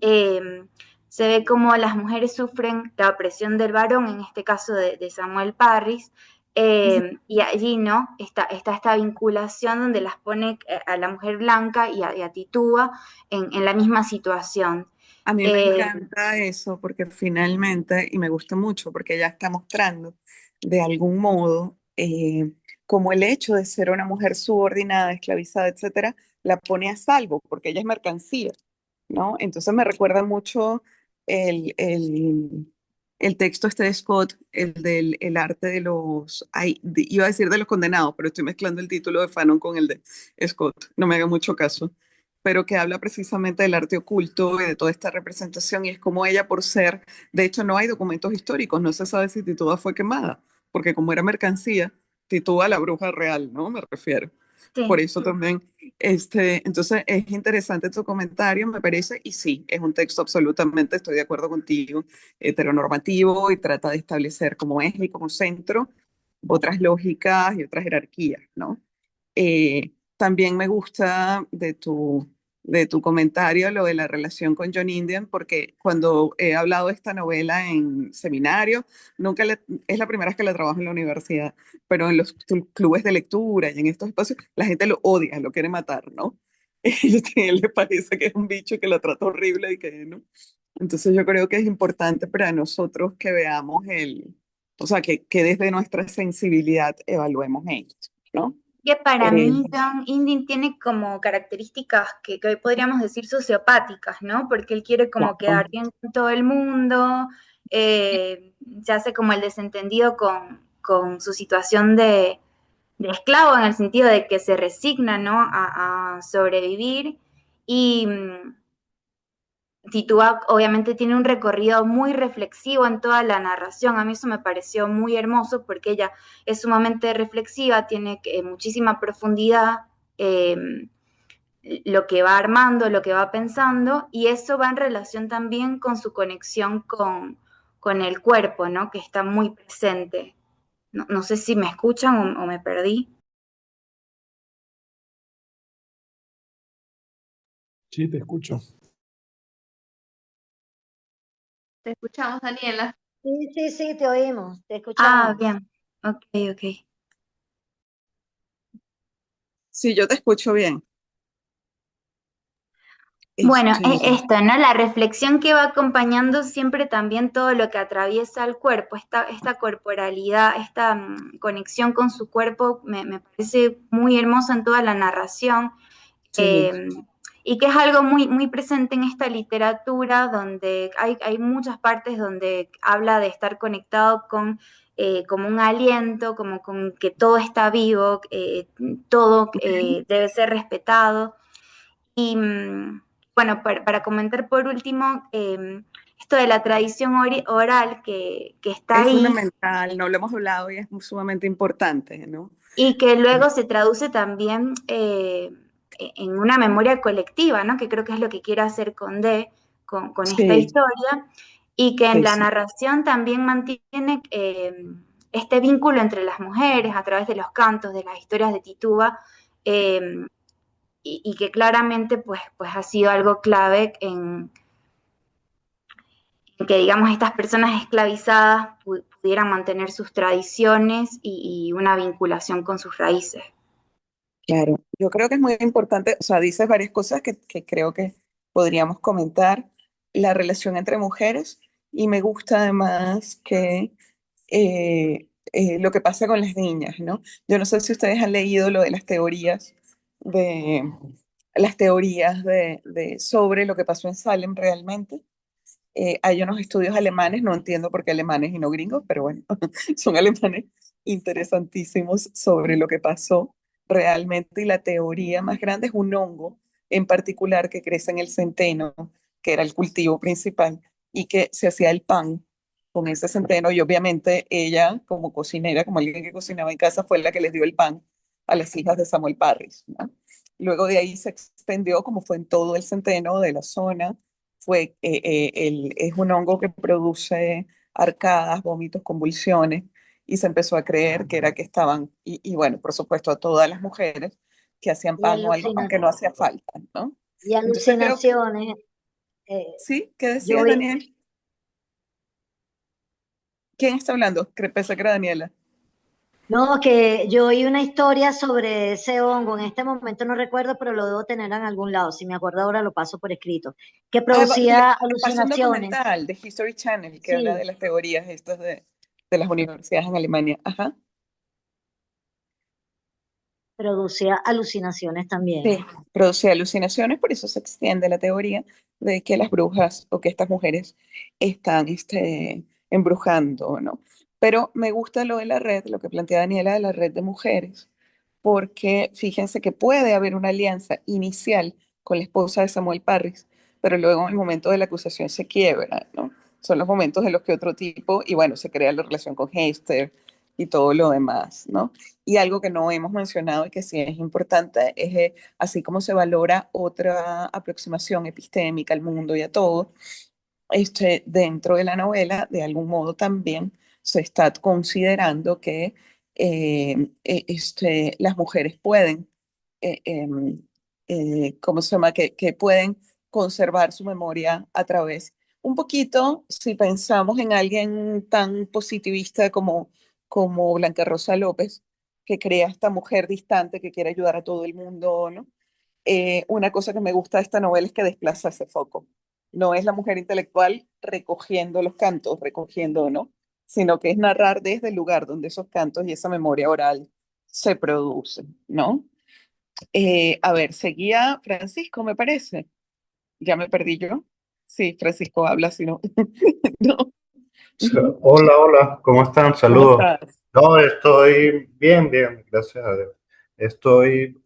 se ve como las mujeres sufren la opresión del varón, en este caso de Samuel Parris, y allí no está esta vinculación donde las pone a la mujer blanca y a Titúa en la misma situación. A mí me Eh, encanta eso porque finalmente, y me gusta mucho porque ella está mostrando de algún modo como el hecho de ser una mujer subordinada, esclavizada, etcétera, la pone a salvo porque ella es mercancía, ¿no? Entonces me recuerda mucho el, el, el texto este de Scott, el del el arte de los, iba a decir de los condenados, pero estoy mezclando el título de Fanon con el de Scott, no me haga mucho caso, pero que habla precisamente del arte oculto y de toda esta representación, y es como ella por ser, de hecho no hay documentos históricos, no se sabe si Tituba fue quemada, porque como era mercancía, Tituba la bruja real, ¿no? Me refiero. Por sí. eso también, entonces es interesante tu comentario, me parece, y sí, es un texto absolutamente, estoy de acuerdo contigo, heteronormativo y trata de establecer como eje y como centro otras lógicas y otras jerarquías, ¿no? También me gusta de tu comentario lo de la relación con John Indian, porque cuando he hablado de esta novela en seminario, es la primera vez que la trabajo en la universidad, pero en los clubes de lectura y en estos espacios, la gente lo odia, lo quiere matar, ¿no? Y a él le parece que es un bicho que la trata horrible y que, ¿no? Entonces yo creo que es importante para nosotros que veamos o sea, que desde nuestra sensibilidad evaluemos esto, ¿no? Que para Eh, mí John Indin tiene como características que hoy podríamos decir sociopáticas, ¿no? Porque él quiere como claro, quedar bien con todo el mundo, se hace como el desentendido con su situación de esclavo, en el sentido de que se resigna, ¿no? A sobrevivir. Y Tituá obviamente tiene un recorrido muy reflexivo en toda la narración. A mí eso me pareció muy hermoso porque ella es sumamente reflexiva, tiene muchísima profundidad, eh, lo que va armando, lo que va pensando, y eso va en relación también con su conexión con el cuerpo, ¿no? Que está muy presente. No sé si me escuchan o me perdí. Sí, te escucho. Te escuchamos, Daniela. Sí, sí, sí, te oímos, te Ah, escuchamos. bien. Ok, ok. sí, yo te escucho bien. Bueno, Este, es esto, ¿no? La reflexión que va acompañando siempre también todo lo que atraviesa el cuerpo, esta corporalidad, esta conexión con su cuerpo, me parece muy hermosa en toda la narración, sí, y que es algo muy, muy presente en esta literatura, donde hay muchas partes donde habla de estar conectado con como un aliento, como con que todo está vivo, todo debe ser respetado. Y bueno, para comentar por último, esto de la tradición oral que está Es ahí fundamental, no lo hemos hablado y es sumamente importante, ¿no? y que luego se traduce también en una memoria colectiva, ¿no? Que creo que es lo que quiere hacer Condé con esta Sí, historia, y que en sí, la sí. narración también mantiene este vínculo entre las mujeres a través de los cantos, de las historias de Tituba, eh, y que claramente pues ha sido algo clave en que, digamos, estas personas esclavizadas pudieran mantener sus tradiciones y una vinculación con sus raíces. Claro, yo creo que es muy importante, o sea, dices varias cosas que creo que podríamos comentar, la relación entre mujeres, y me gusta además que lo que pasa con las niñas, ¿no? Yo no sé si ustedes han leído lo de de las teorías sobre lo que pasó en Salem realmente. Hay unos estudios alemanes, no entiendo por qué alemanes y no gringos, pero bueno, son alemanes interesantísimos sobre lo que pasó realmente, y la teoría más grande es un hongo en particular que crece en el centeno, que era el cultivo principal, y que se hacía el pan con ese centeno, y obviamente ella como cocinera, como alguien que cocinaba en casa, fue la que les dio el pan a las hijas de Samuel Parris, ¿no? Luego de ahí se extendió, como fue en todo el centeno de la zona, es un hongo que produce arcadas, vómitos, convulsiones, y se empezó a creer que era que estaban, y bueno, por supuesto, a todas las mujeres que hacían Y, pan o algo, alucina- aunque no hacía falta, ¿no? y Entonces creo que, alucinaciones. eh, sí, ¿qué yo decías, vi- Daniel? ¿Quién está hablando? Pensé que era Daniela. no, que yo oí una historia sobre ese hongo, en este momento no recuerdo, pero lo debo tener en algún lado, si me acuerdo ahora lo paso por escrito, que producía Pasó un alucinaciones, documental de History Channel que habla de sí, las teorías estas de las universidades en Alemania. Ajá. producía alucinaciones Sí, también. produce alucinaciones, por eso se extiende la teoría de que las brujas o que estas mujeres están embrujando, ¿no? Pero me gusta lo de la red, lo que plantea Daniela de la red de mujeres, porque fíjense que puede haber una alianza inicial con la esposa de Samuel Parris, pero luego en el momento de la acusación se quiebra, ¿no? Son los momentos en los que otro tipo, y bueno, se crea la relación con Hester y todo lo demás, ¿no? Y algo que no hemos mencionado y que sí es importante es, así como se valora otra aproximación epistémica al mundo y a todo, dentro de la novela, de algún modo también se está considerando que las mujeres pueden, ¿cómo se llama? Que pueden conservar su memoria a través, un poquito, si pensamos en alguien tan positivista como Blanca Rosa López, que crea esta mujer distante que quiere ayudar a todo el mundo, ¿no? Una cosa que me gusta de esta novela es que desplaza ese foco. No es la mujer intelectual recogiendo los cantos, recogiendo, ¿no? Sino que es narrar desde el lugar donde esos cantos y esa memoria oral se producen, ¿no? A ver, seguía Francisco, me parece. Ya me perdí yo. Sí, Francisco habla, si no. No. Ujú. Hola, hola, ¿cómo están? ¿Cómo Saludos. estás? No, estoy bien, bien, gracias a Dios. Estoy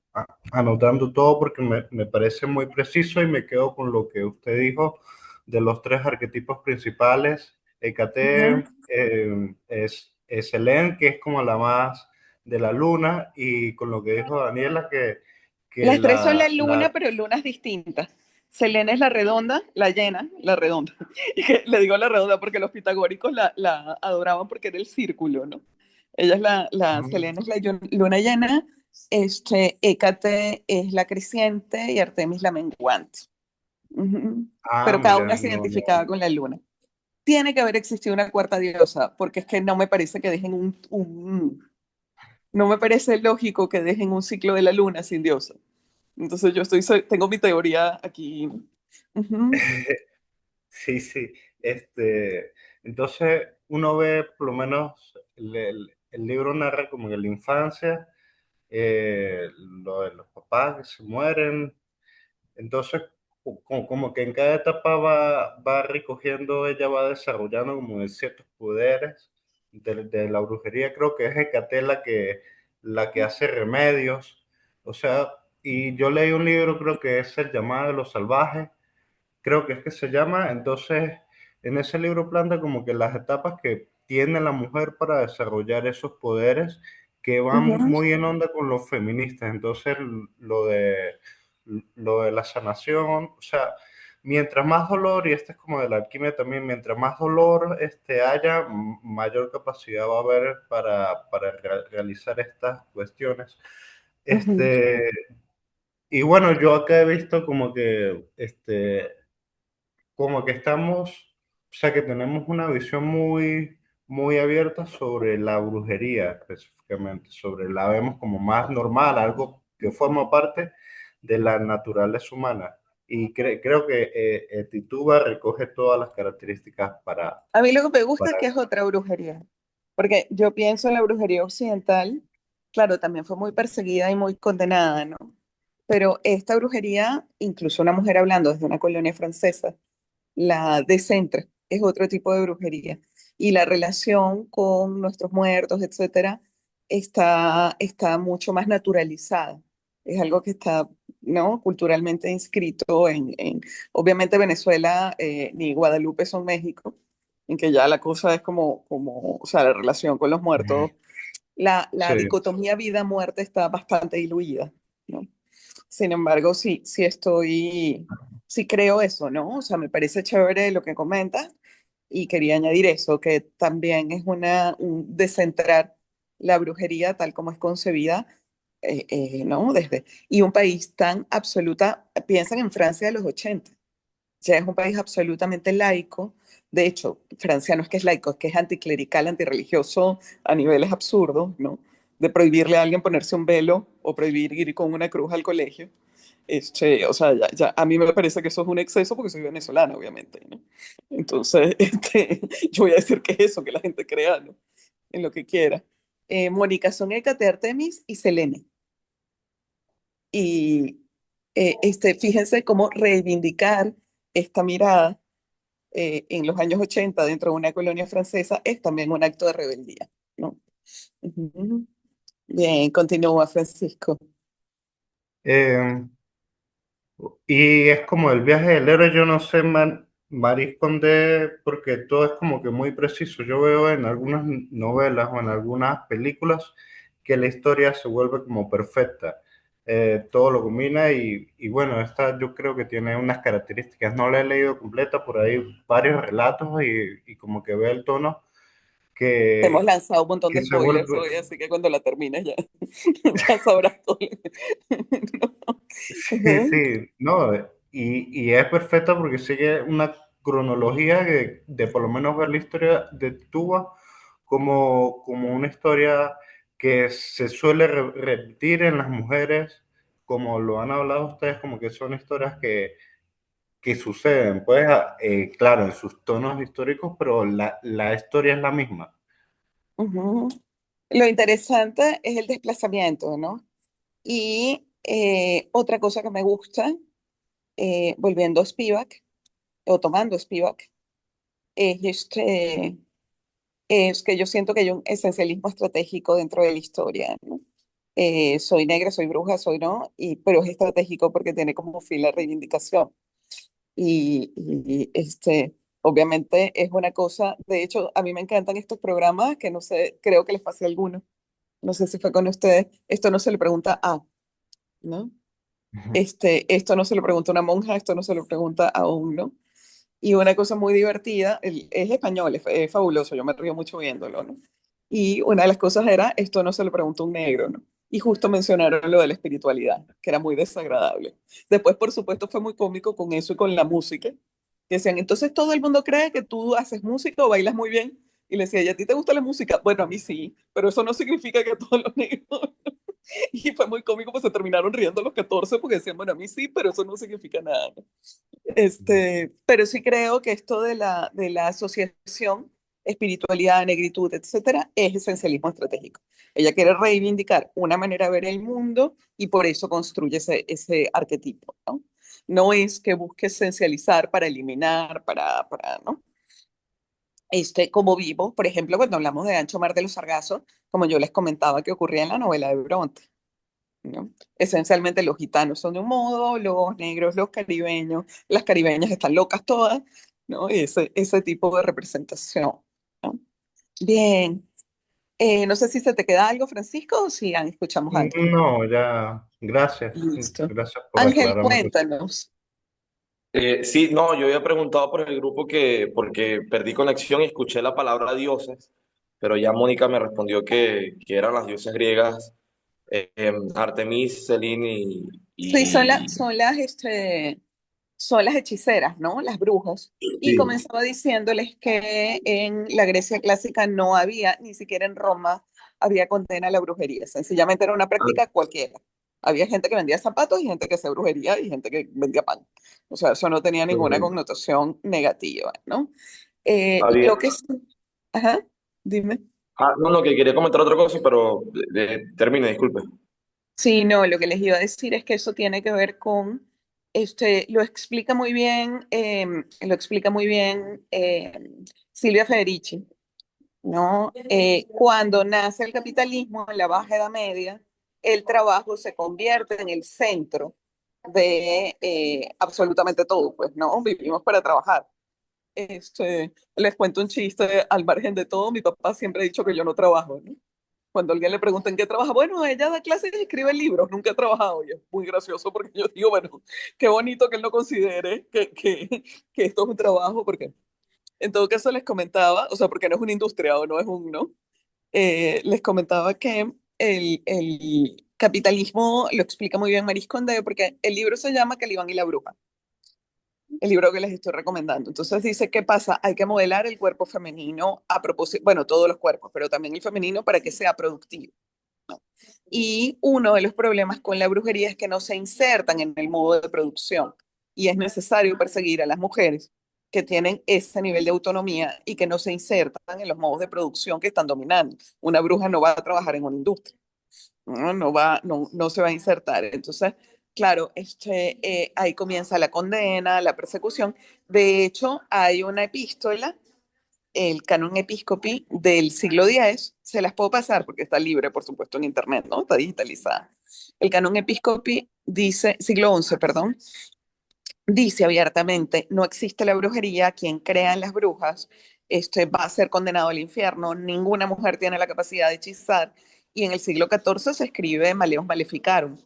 anotando todo porque me parece muy preciso y me quedo con lo que usted dijo de los tres arquetipos principales. Ujú. Hecate, es Helen, que es como la más de la luna, y con lo que dijo Daniela, que Las tres son la luna, pero lunas distintas. Selena es la redonda, la llena, la redonda. Y que le digo la redonda porque los pitagóricos la adoraban porque era el círculo, ¿no? Ella es Selena es la luna llena, Hécate es la creciente y Artemis la menguante. Ujú. Pero cada mira, una se no, identificaba no. con la luna. Tiene que haber existido una cuarta diosa, porque es que no me parece que dejen no me parece lógico que dejen un ciclo de la luna sin diosa. Entonces tengo mi teoría aquí. Ujú. Sí, sí. Entonces, uno ve, por lo menos, el libro narra como que la infancia, lo de los papás que se mueren. Entonces, como que en cada etapa va recogiendo, ella va desarrollando como de ciertos poderes. de la brujería, creo que es Hecate la que hace remedios. O sea, y yo leí un libro, creo que es El llamado de los salvajes, creo que es que se llama. Entonces, en ese libro planta como que las etapas que tiene la mujer para desarrollar esos poderes que van Ujú, muy en onda con los feministas. Entonces, lo de la sanación, o sea, mientras más dolor, y este es como de la alquimia también, mientras más dolor haya, mayor capacidad va a haber para realizar estas cuestiones. ujú. Este, y bueno, yo acá he visto como que estamos, o sea, que tenemos una visión muy abierta sobre la brujería específicamente, la vemos como más normal, algo que forma parte de la naturaleza humana. Y creo que Tituba recoge todas las características A mí lo que me gusta para es que es otra brujería, porque yo pienso en la brujería occidental, claro, también fue muy perseguida y muy condenada, ¿no? Pero esta brujería, incluso una mujer hablando desde una colonia francesa, la de Centra, es otro tipo de brujería. Y la relación con nuestros muertos, etcétera, está mucho más naturalizada. Es algo que está, ¿no? Culturalmente inscrito obviamente Venezuela ni Guadalupe son México, en que ya la cosa es o sea, la relación con los muertos, la sí. dicotomía vida-muerte está bastante diluida, ¿no? Sin embargo, sí creo eso, ¿no? O sea, me parece chévere lo que comentas y quería añadir eso, que también es un descentrar la brujería tal como es concebida, ¿no? Y un país tan piensan en Francia de los 80, ya es un país absolutamente laico. De hecho, Francia no es que es laico, es que es anticlerical, antirreligioso a niveles absurdos, ¿no? De prohibirle a alguien ponerse un velo o prohibir ir con una cruz al colegio. O sea, a mí me parece que eso es un exceso porque soy venezolana, obviamente, ¿no? Entonces, yo voy a decir que es eso, que la gente crea, ¿no? En lo que quiera. Mónica, son Hécate, Artemis y Selene. Y fíjense cómo reivindicar esta mirada en los años 80 dentro de una colonia francesa es también un acto de rebeldía, ¿no? Ujú. Bien, continúa Francisco. Eh, Y es como el viaje del héroe, yo no sé, Maris Condé, porque todo es como que muy preciso. Yo veo en algunas novelas o en algunas películas que la historia se vuelve como perfecta. Todo lo combina y bueno, esta yo creo que tiene unas características. No la he leído completa, por ahí varios relatos y como que ve el tono Te hemos que, lanzado un montón que de se spoilers vuelve. hoy, así que cuando la termines ya, ya sabrás todo. Sí, Ujú, sí, no, y es perfecta porque sigue una cronología de por lo menos ver la historia de Tuba como una historia que se suele repetir en las mujeres, como lo han hablado ustedes, como que son historias que suceden, pues, claro, en sus tonos históricos, pero la historia es la misma. ujú. Lo interesante es el desplazamiento, ¿no? Y otra cosa que me gusta, volviendo a Spivak, o tomando Spivak, es, es que yo siento que hay un esencialismo estratégico dentro de la historia, ¿no? Soy negra, soy bruja, soy no, pero es estratégico porque tiene como fin la reivindicación. Obviamente es una cosa, de hecho, a mí me encantan estos programas que no sé, creo que les pasé a alguno, no sé si fue con ustedes, esto no se le pregunta a, ¿no? Esto no se lo pregunta a una monja, esto no se lo pregunta a uno. Y una cosa muy divertida, es español, es fabuloso, yo me río mucho viéndolo, ¿no? Y una de las cosas era, esto no se lo preguntó un negro, ¿no? Y justo mencionaron lo de la espiritualidad, que era muy desagradable. Después, por supuesto, fue muy cómico con eso y con la música. Que decían, entonces todo el mundo cree que tú haces música o bailas muy bien. Y le decía, ¿y a ti te gusta la música? Bueno, a mí sí, pero eso no significa que todos los negros. Y fue muy cómico, pues se terminaron riendo los 14 porque decían, bueno, a mí sí, pero eso no significa nada, ¿no? Pero sí creo que esto de la asociación, espiritualidad, negritud, etcétera, es esencialismo estratégico. Ella quiere reivindicar una manera de ver el mundo y por eso construye ese arquetipo, ¿no? No es que busque esencializar para eliminar, ¿no? como vimos, por ejemplo, cuando hablamos de Ancho Mar de los Sargazos, como yo les comentaba que ocurría en la novela de Bronte, ¿no? Esencialmente los gitanos son de un modo, los negros, los caribeños, las caribeñas están locas todas, ¿no? Ese tipo de representación, ¿no? Bien. No sé si se te queda algo, Francisco, o si escuchamos algo. No, ya, gracias. Listo. Gracias por Ángel, aclararme. cuéntanos. Sí, no, yo había preguntado por el grupo porque perdí conexión y escuché la palabra dioses, pero ya Mónica me respondió que eran las diosas griegas, Artemis, Selene Sí, y son las hechiceras, ¿no? Las brujas. Y sí. comenzaba diciéndoles que en la Grecia clásica no había, ni siquiera en Roma, había condena a la brujería. Sencillamente era una Ah, práctica cualquiera. Había gente que vendía zapatos y gente que hacía brujería y gente que vendía pan. O sea, eso no tenía ninguna ok. connotación negativa, ¿no? Había, Lo que es... Ajá, dime. no, no, que quería comentar otra cosa, pero termine, disculpe. Sí, no, lo que les iba a decir es que eso tiene que ver con, lo explica muy bien Silvia Federici, ¿no? Cuando nace el capitalismo en la Baja Edad Media, el trabajo se convierte en el centro de absolutamente todo, pues, ¿no? Vivimos para trabajar. Les cuento un chiste, al margen de todo, mi papá siempre ha dicho que yo no trabajo, ¿no? Cuando alguien le pregunta en qué trabaja, bueno, ella da clases y escribe libros, nunca ha trabajado. Y es muy gracioso porque yo digo, bueno, qué bonito que él no considere que esto es un trabajo, porque en todo caso les comentaba, o sea, porque no es una industria o no es un, ¿no? Les comentaba que el capitalismo lo explica muy bien Maris Kondo, porque el libro se llama Calibán y la bruja, el libro que les estoy recomendando. Entonces dice, ¿qué pasa? Hay que modelar el cuerpo femenino a propósito, bueno, todos los cuerpos, pero también el femenino para que sea productivo. Y uno de los problemas con la brujería es que no se insertan en el modo de producción y es necesario perseguir a las mujeres que tienen ese nivel de autonomía y que no se insertan en los modos de producción que están dominando. Una bruja no va a trabajar en una industria, no se va a insertar. Entonces, claro, ahí comienza la condena, la persecución. De hecho, hay una epístola, el canon episcopi del siglo X, se las puedo pasar porque está libre, por supuesto, en internet, ¿no? Está digitalizada. El canon episcopi dice, siglo XI, perdón, dice abiertamente, no existe la brujería, quien crea en las brujas, va a ser condenado al infierno, ninguna mujer tiene la capacidad de hechizar, y en el siglo XIV se escribe Maleus Maleficarum,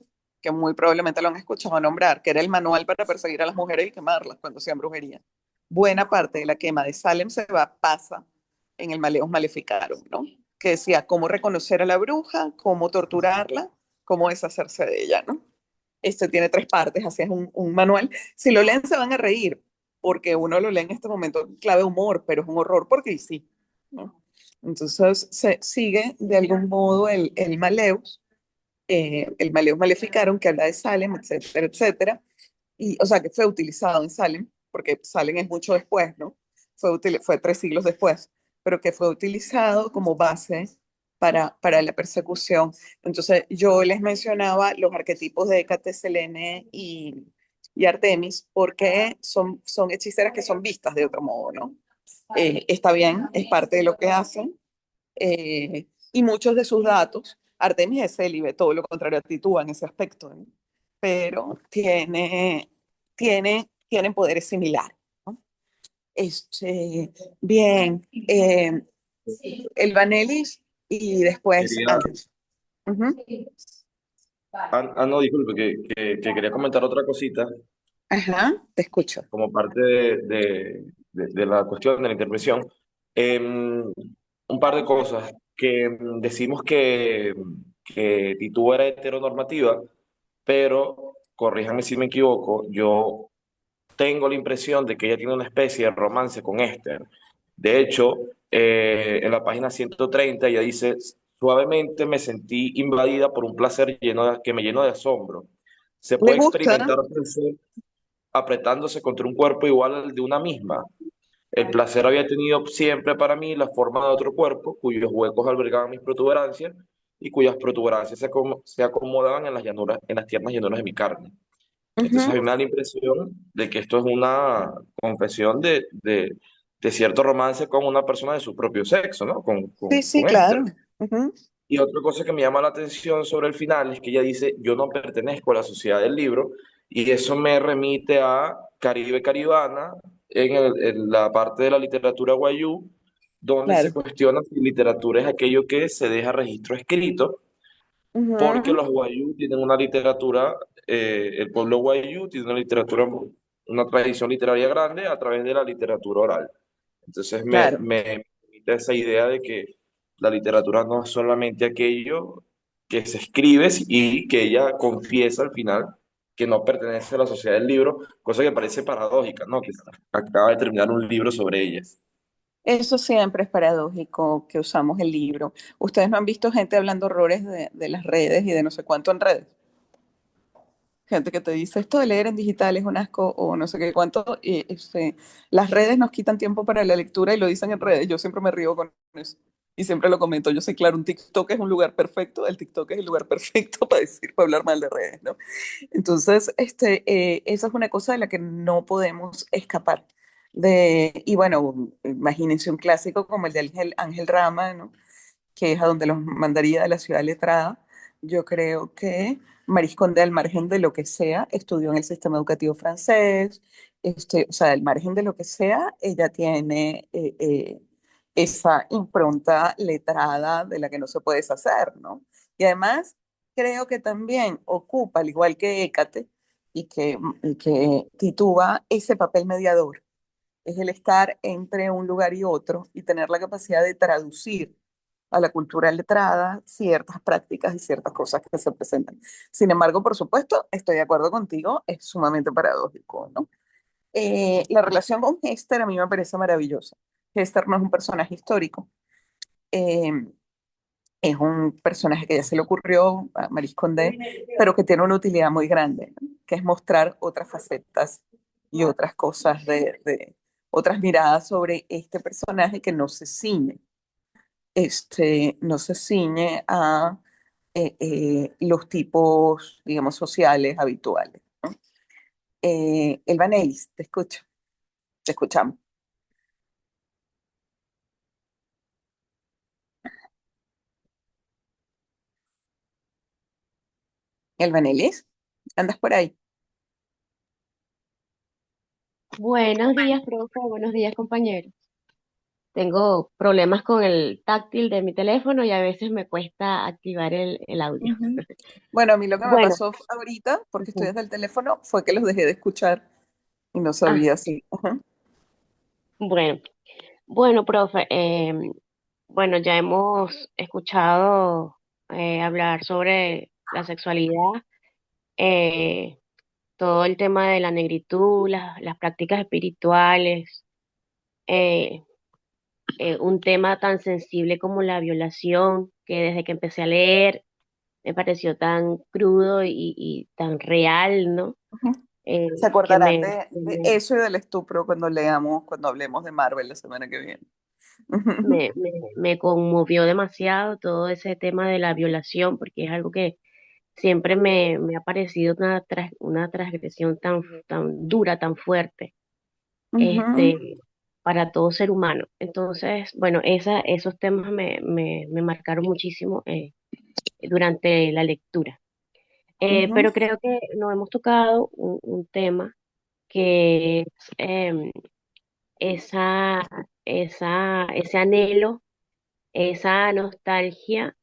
que muy probablemente lo han escuchado nombrar, que era el manual para perseguir a las mujeres y quemarlas cuando hacían brujería. Buena parte de la quema de Salem pasa en el Maleus Maleficarum, ¿no? Que decía cómo reconocer a la bruja, cómo torturarla, cómo deshacerse de ella, ¿no? Tiene tres partes, así es un manual. Si lo leen se van a reír, porque uno lo lee en este momento clave humor, pero es un horror porque sí, ¿no? Entonces se sigue de algún modo el Maleus Maleficarum, que habla de Salem, etcétera, etcétera. Y, o sea, que fue utilizado en Salem, porque Salem es mucho después, ¿no? Fue 3 siglos después, pero que fue utilizado como base para la persecución. Entonces, yo les mencionaba los arquetipos de Hécate, Selene y Artemis, porque son hechiceras que son vistas de otro modo, ¿no? Está bien, es parte de lo que hacen, y muchos de sus datos, Artemis es célibe, todo lo contrario a Titúa en ese aspecto, ¿no? Pero tienen poderes similares, ¿no? Bien, el Vanelis y después Quería, Ángel. Ujú. no, disculpe, que quería comentar otra cosita Ajá, te escucho. como parte de la cuestión de la intervención. Un par de cosas, que decimos que Titú era heteronormativa, pero corríjame si me equivoco, yo tengo la impresión de que ella tiene una especie de romance con Esther. De hecho, en la página 130 ella dice, suavemente me sentí invadida por un placer que me llenó de asombro. Se ¿Le puede gusta? experimentar placer apretándose contra un cuerpo igual al de una misma. El placer había tenido siempre para mí la forma de otro cuerpo, cuyos huecos albergaban mis protuberancias y cuyas protuberancias se acomodaban en las llanuras, en las tiernas llanuras de mi carne. Entonces a mí Ujú. me da la impresión de que esto es una confesión de cierto romance con una persona de su propio sexo, ¿no? Sí, sí, Con Esther. claro. Ujú. Y otra cosa que me llama la atención sobre el final es que ella dice, yo no pertenezco a la sociedad del libro, y eso me remite a Caribe Caribana, en la parte de la literatura guayú, donde se Claro. cuestiona si literatura es aquello que se deja registro escrito, porque Ujú. los guayú tienen una literatura, el pueblo guayú tiene una literatura, una tradición literaria grande a través de la literatura oral. Entonces Claro. me invita esa idea de que la literatura no es solamente aquello que se escribe y que ella confiesa al final que no pertenece a la sociedad del libro, cosa que parece paradójica, ¿no? Que acaba de terminar un libro sobre ellas. Eso siempre es paradójico que usamos el libro. ¿Ustedes no han visto gente hablando horrores de las redes y de no sé cuánto en redes? Gente que te dice esto de leer en digital es un asco o no sé qué cuánto. Y, las redes nos quitan tiempo para la lectura y lo dicen en redes. Yo siempre me río con eso y siempre lo comento. Yo sé, claro, un TikTok es un lugar perfecto. El TikTok es el lugar perfecto para decir, para hablar mal de redes, ¿no? Entonces, esa es una cosa de la que no podemos escapar. Y bueno, imagínense un clásico como el de Ángel Rama, ¿no? Que es a donde los mandaría de la ciudad letrada. Yo creo que Maris Condé, al margen de lo que sea, estudió en el sistema educativo francés, o sea, al margen de lo que sea, ella tiene esa impronta letrada de la que no se puede deshacer, ¿no? Y además, creo que también ocupa, al igual que Hécate, y que titúa ese papel mediador, es el estar entre un lugar y otro y tener la capacidad de traducir a la cultura letrada ciertas prácticas y ciertas cosas que se presentan. Sin embargo, por supuesto, estoy de acuerdo contigo, es sumamente paradójico, ¿no? La relación con Hester a mí me parece maravillosa. Hester no es un personaje histórico, eh, es un personaje que ya se le ocurrió a Maris Condé, pero que tiene una utilidad muy grande, ¿no? Que es mostrar otras facetas y otras cosas otras miradas sobre este personaje que no se ciñe a los tipos, digamos, sociales habituales, ¿no? Elba Nelis, te escucho, te escuchamos. Elba Nelis, ¿andas por ahí? Buenos días, profe. Buenos días, compañeros. Tengo problemas con el táctil de mi teléfono y a veces me cuesta activar el audio. Ujú. Bueno, a mí lo que me Bueno, pasó ahorita, porque estoy ujú. desde el teléfono, fue que los dejé de escuchar y no Ah, sabía si. Ajá. bueno, bueno, profe. Bueno, ya hemos escuchado hablar sobre la sexualidad, eh, todo el tema de la negritud, las prácticas espirituales, eh, un tema tan sensible como la violación, que desde que empecé a leer me pareció tan crudo y tan real, ¿no? Ujú. Eh, Se que acordarán de me, eso y del estupro cuando hablemos de Marvel la semana que viene. me conmovió demasiado todo ese tema de la violación, porque es algo que siempre me ha parecido una transgresión tan dura, tan fuerte, Ujú, este, para todo ser humano. Entonces, bueno, esos temas me marcaron muchísimo durante la lectura. ujú, Pero creo que nos hemos tocado un tema que es esa, ese anhelo, esa nostalgia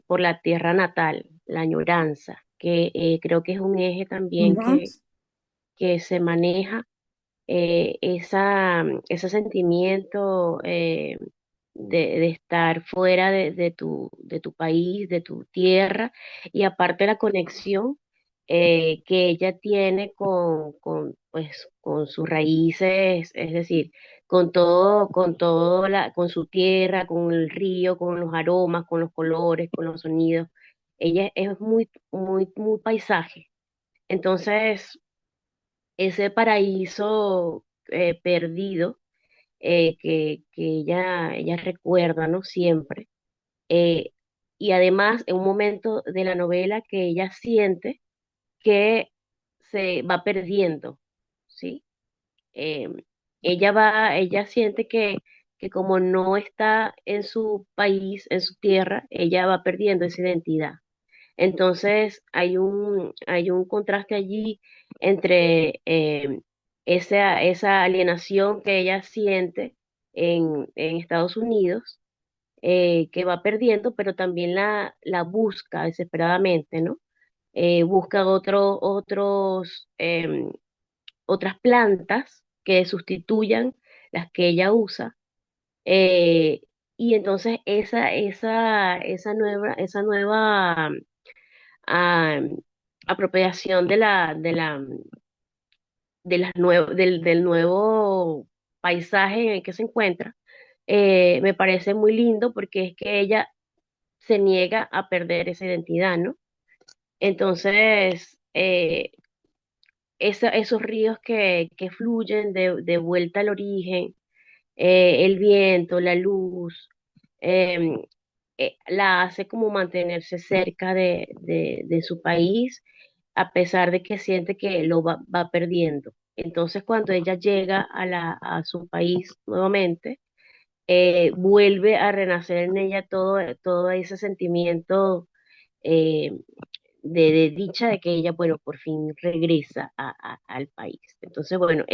por la tierra natal, la añoranza, que creo que es un eje también ujú, que se maneja, ese sentimiento de estar fuera de tu país, de tu tierra, y aparte la conexión que ella tiene pues, con sus raíces, es decir, con su tierra, con el río, con los aromas, con los colores, con los sonidos. Ella es muy paisaje. Entonces, ese paraíso perdido que ella recuerda, ¿no? Siempre. Eh, y además, en un momento de la novela que ella siente que se va perdiendo, ¿sí? Eh, ella siente que como no está en su país, en su tierra, ella va perdiendo esa identidad. Entonces hay un contraste allí entre esa alienación que ella siente en Estados Unidos, que va perdiendo, pero también la busca desesperadamente, ¿no? Busca otras plantas que sustituyan las que ella usa. eh, y entonces esa nueva ah, apropiación del nuevo paisaje en el que se encuentra, me parece muy lindo porque es que ella se niega a perder esa identidad, ¿no? Entonces, esos ríos que fluyen de vuelta al origen, el viento, la luz, em, la hace como mantenerse cerca de su país, a pesar de que siente que va perdiendo. Entonces, cuando ella llega a su país nuevamente, vuelve a renacer en ella todo ese sentimiento eh, de dicha de que ella, bueno, por fin regresa al país. Entonces, bueno,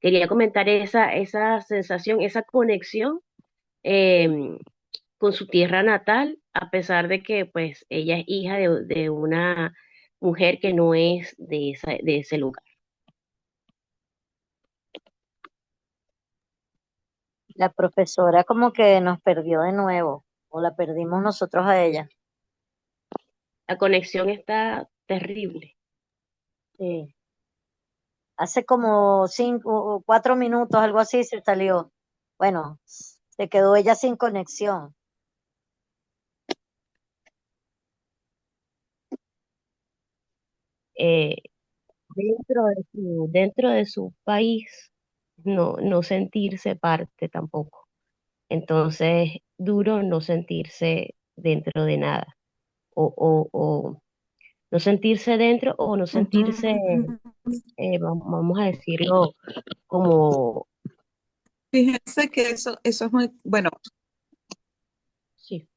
quería comentar esa sensación, esa conexión eh, con su tierra natal, a pesar de que, pues, ella es hija de una mujer que no es de ese lugar. La profesora como que nos perdió de nuevo, o la perdimos nosotros a ella. La conexión está terrible. Sí. Hace como 4 minutos, algo así, se salió. Bueno, se quedó ella sin conexión. Eh, dentro de su país, no sentirse parte tampoco. Entonces, duro no sentirse dentro de nada, o no sentirse dentro o no sentirse, Ujú. vamos a decirlo, como, Fíjense que eso es muy, bueno, sí,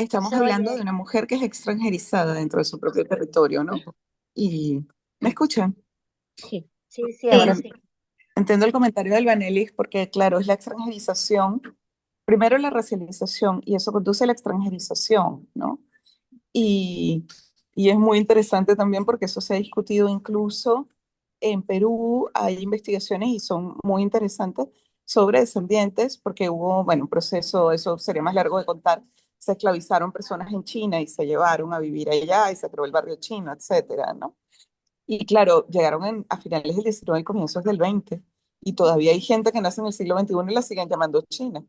¿Sí estamos se hablando de oye? una mujer que es extranjerizada dentro de su propio territorio, ¿no? Y, ¿me escuchan? sí, Sí, sí, Y ahora sí. entiendo el comentario del Vanelis porque, claro, es la extranjerización, primero la racialización, y eso conduce a la extranjerización, ¿no? Y, y es muy interesante también porque eso se ha discutido incluso en Perú, hay investigaciones y son muy interesantes sobre descendientes, porque hubo, bueno, un proceso, eso sería más largo de contar, se esclavizaron personas en China y se llevaron a vivir allá y se creó el barrio chino, etcétera, ¿no? Y claro, llegaron a finales del 19 y comienzos del 20, y todavía hay gente que nace en el siglo XXI y la siguen llamando China.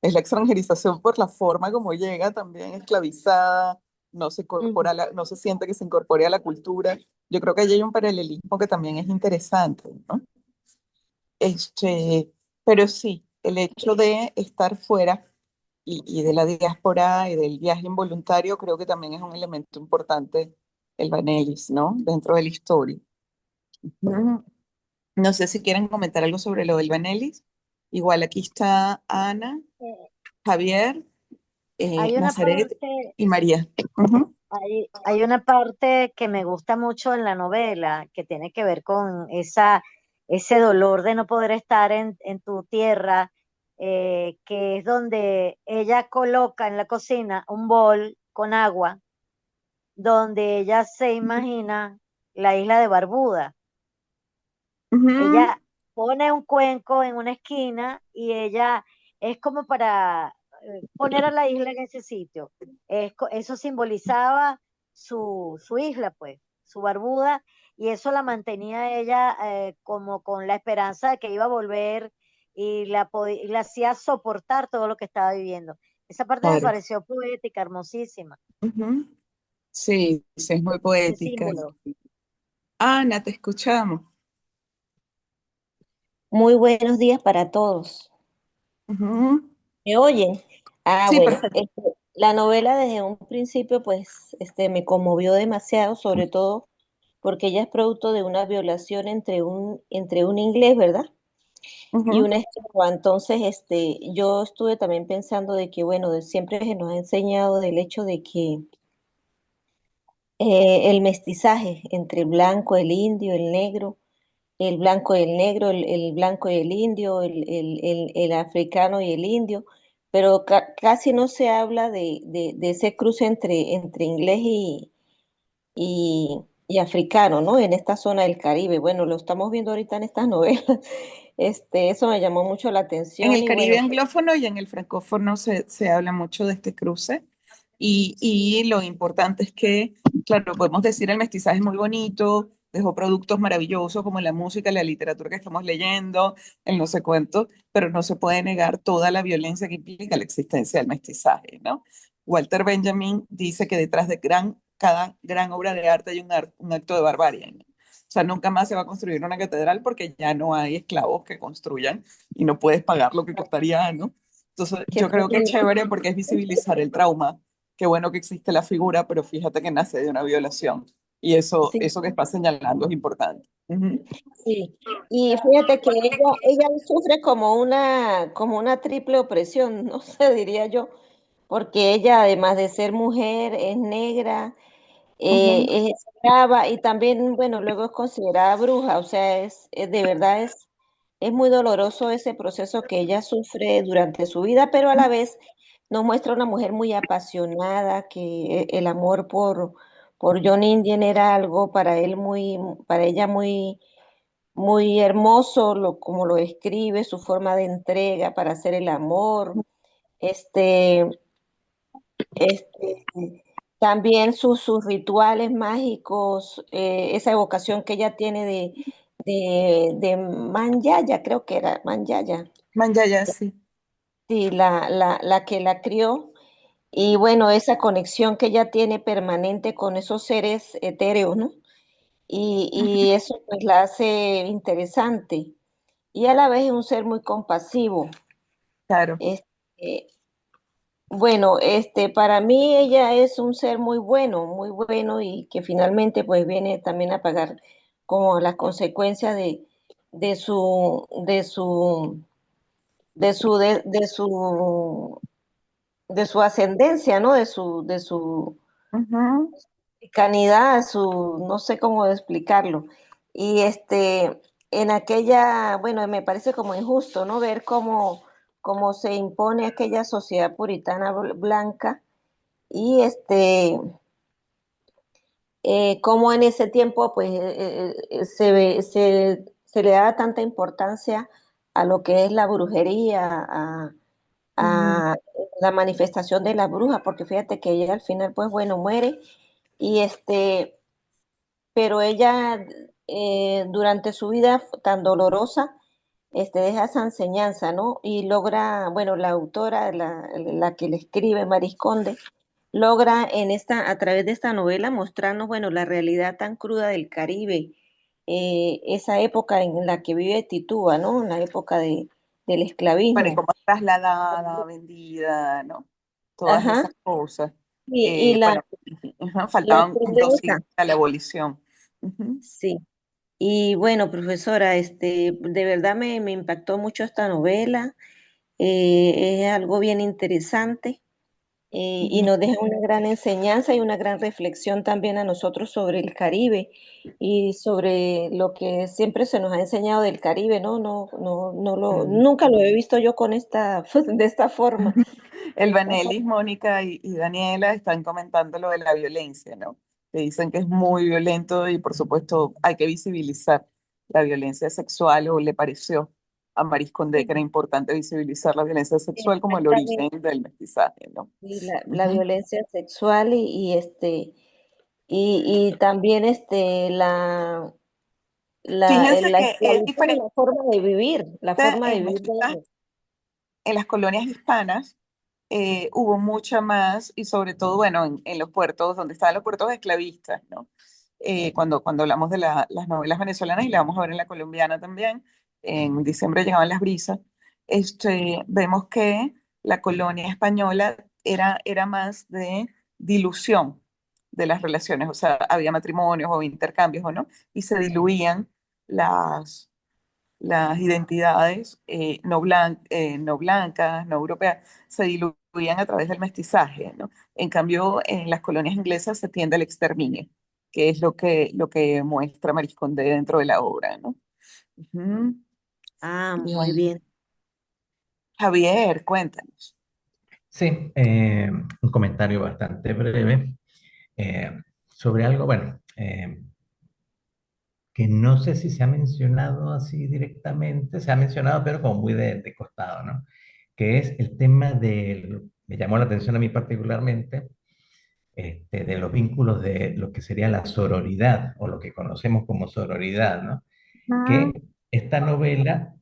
Es la extranjerización por la forma como llega, también esclavizada, no se ujú. incorpora no se siente que se incorpore a la cultura. Yo creo que allí hay un paralelismo que también es interesante, ¿no? Este, pero sí, el hecho de estar fuera y de la diáspora y del viaje involuntario creo que también es un elemento importante, el Vanelis, ¿no? Dentro de la historia. Mm, No sé si quieren comentar algo sobre lo del Vanelis. Igual aquí está Ana, Eh, Javier, hay una Nazaret parte, y María. Ujú, hay una parte que me gusta mucho en la novela que tiene que ver con ese dolor de no poder estar en tu tierra, que es donde ella coloca en la cocina un bol con agua, donde ella se imagina la isla de Barbuda. ujú, Ella pone un cuenco en una esquina y ella es como para poner a la isla en ese sitio. Eso simbolizaba su isla, pues, su Barbuda, y eso la mantenía ella como con la esperanza de que iba a volver y y la hacía soportar todo lo que estaba viviendo. Esa parte me claro. pareció poética, hermosísima, Ujú. Sí, sí, es muy ese poética. símbolo. Ana, te escuchamos. Muy buenos días para todos. Ujú. ¿Me oyen? Ah, Sí, bueno, perfecto. la novela desde un principio pues me conmovió demasiado, sobre todo porque ella es producto de una violación entre un inglés, ¿verdad? Y Ujú. una esclava. Entonces, yo estuve también pensando de que, bueno, siempre se nos ha enseñado del hecho de que el mestizaje entre el blanco, el indio, el negro, el blanco y el negro, el blanco y el indio, el africano y el indio, pero casi no se habla de ese cruce entre inglés y africano, ¿no? En esta zona del Caribe. Bueno, lo estamos viendo ahorita en estas novelas. Eso me llamó mucho la En atención el y Caribe bueno, anglófono y en el francófono se habla mucho de este cruce y lo importante es que, claro, podemos decir el mestizaje es muy bonito, dejó productos maravillosos como la música, la literatura que estamos leyendo, el no sé cuánto, pero no se puede negar toda la violencia que implica la existencia del mestizaje, ¿no? Walter Benjamin dice que detrás de cada gran obra de arte hay un acto de barbarie, ¿no? O sea, nunca más se va a construir una catedral porque ya no hay esclavos que construyan y no puedes pagar lo que costaría, ¿no? Entonces, qué yo creo que es terrible. chévere porque es visibilizar el trauma. Qué bueno que existe la figura, pero fíjate que nace de una violación. Y Sí, eso que está señalando es importante. Ujú, sí. Y fíjate que ella sufre como una triple opresión, no sé, diría yo, porque ella, además de ser mujer, es negra, ujú. es esclava y también, bueno, luego es considerada bruja, o sea, de verdad es muy doloroso ese proceso que ella sufre durante su vida, pero a la vez nos muestra una mujer muy apasionada, que el amor por John Indian era algo para ella muy hermoso, como lo escribe, su forma de entrega para hacer el amor, este, este, también sus rituales mágicos, esa evocación que ella tiene de Manyaya, creo que era Manyaya, Manjaya, sí. sí, la que la crió, y bueno, esa conexión que ella tiene permanente con esos seres etéreos, ¿no? Y eso pues la hace interesante, y a la vez es un ser muy compasivo. Claro. Este, Bueno, para mí ella es un ser muy bueno y que finalmente pues viene también a pagar como las consecuencias de su, de su, de su, de su ascendencia, ¿no? De su Ujú. canidad, no sé cómo explicarlo. Y en aquella, bueno, me parece como injusto, ¿no? Ver cómo se impone aquella sociedad puritana blanca y cómo en ese tiempo pues se le da tanta importancia a lo que es la brujería, Ujú. a la manifestación de la bruja, porque fíjate que ella al final pues bueno muere y pero ella durante su vida tan dolorosa deja esa enseñanza, ¿no? Y logra, bueno, la autora, la que le escribe, Marisconde, logra a través de esta novela mostrarnos, bueno, la realidad tan cruda del Caribe, esa época en la que vive Titúa, ¿no? En la época del Bueno, y esclavismo. como trasladada, vendida, ¿no? Todas Ajá, esas cosas. y Bueno, ajá, la faltaban dos siglos pobreza, a la abolición. Ujú. sí. Y bueno, profesora, de verdad me impactó mucho esta novela, es algo bien interesante. Y Ujú. nos deja una gran enseñanza y una gran reflexión también a nosotros sobre el Caribe y sobre lo que siempre se nos ha enseñado del Caribe, ¿no? Mm. Nunca lo he visto yo con de esta forma. El Vanelis, Mónica y Daniela están comentando lo de la violencia, ¿no? Que dicen que es muy violento y por supuesto hay que visibilizar la violencia sexual o le pareció a Maris Condé que era importante visibilizar la violencia sexual como el origen Exactamente. del mestizaje, ¿no? Y la Ujú. violencia sexual y también Fíjense la que es esclavitud, diferente la forma de en vivir de estas, ellos. en las colonias hispanas. Hubo mucha más, y sobre todo, bueno, en los puertos, donde estaban los puertos esclavistas, ¿no? Cuando hablamos de las novelas venezolanas, y la vamos a ver en la colombiana también, en diciembre llegaban las brisas, vemos que la colonia española era más de dilución de las relaciones, o sea, había matrimonios o intercambios o no, y se diluían las, las identidades no blancas, no europeas, se diluían a través del mestizaje, ¿no? En cambio, en las colonias inglesas se tiende al exterminio, que es lo que muestra Maris Condé dentro de la obra, ¿no? Ujú. Ah, muy Bien. bien. Javier, cuéntanos. Sí, un comentario bastante breve sobre algo, bueno, que no sé si se ha mencionado así directamente, se ha mencionado, pero como muy de costado, ¿no? Que es el tema del, me llamó la atención a mí particularmente, de los vínculos de lo que sería la sororidad, o lo que conocemos como sororidad, ¿no? Que esta novela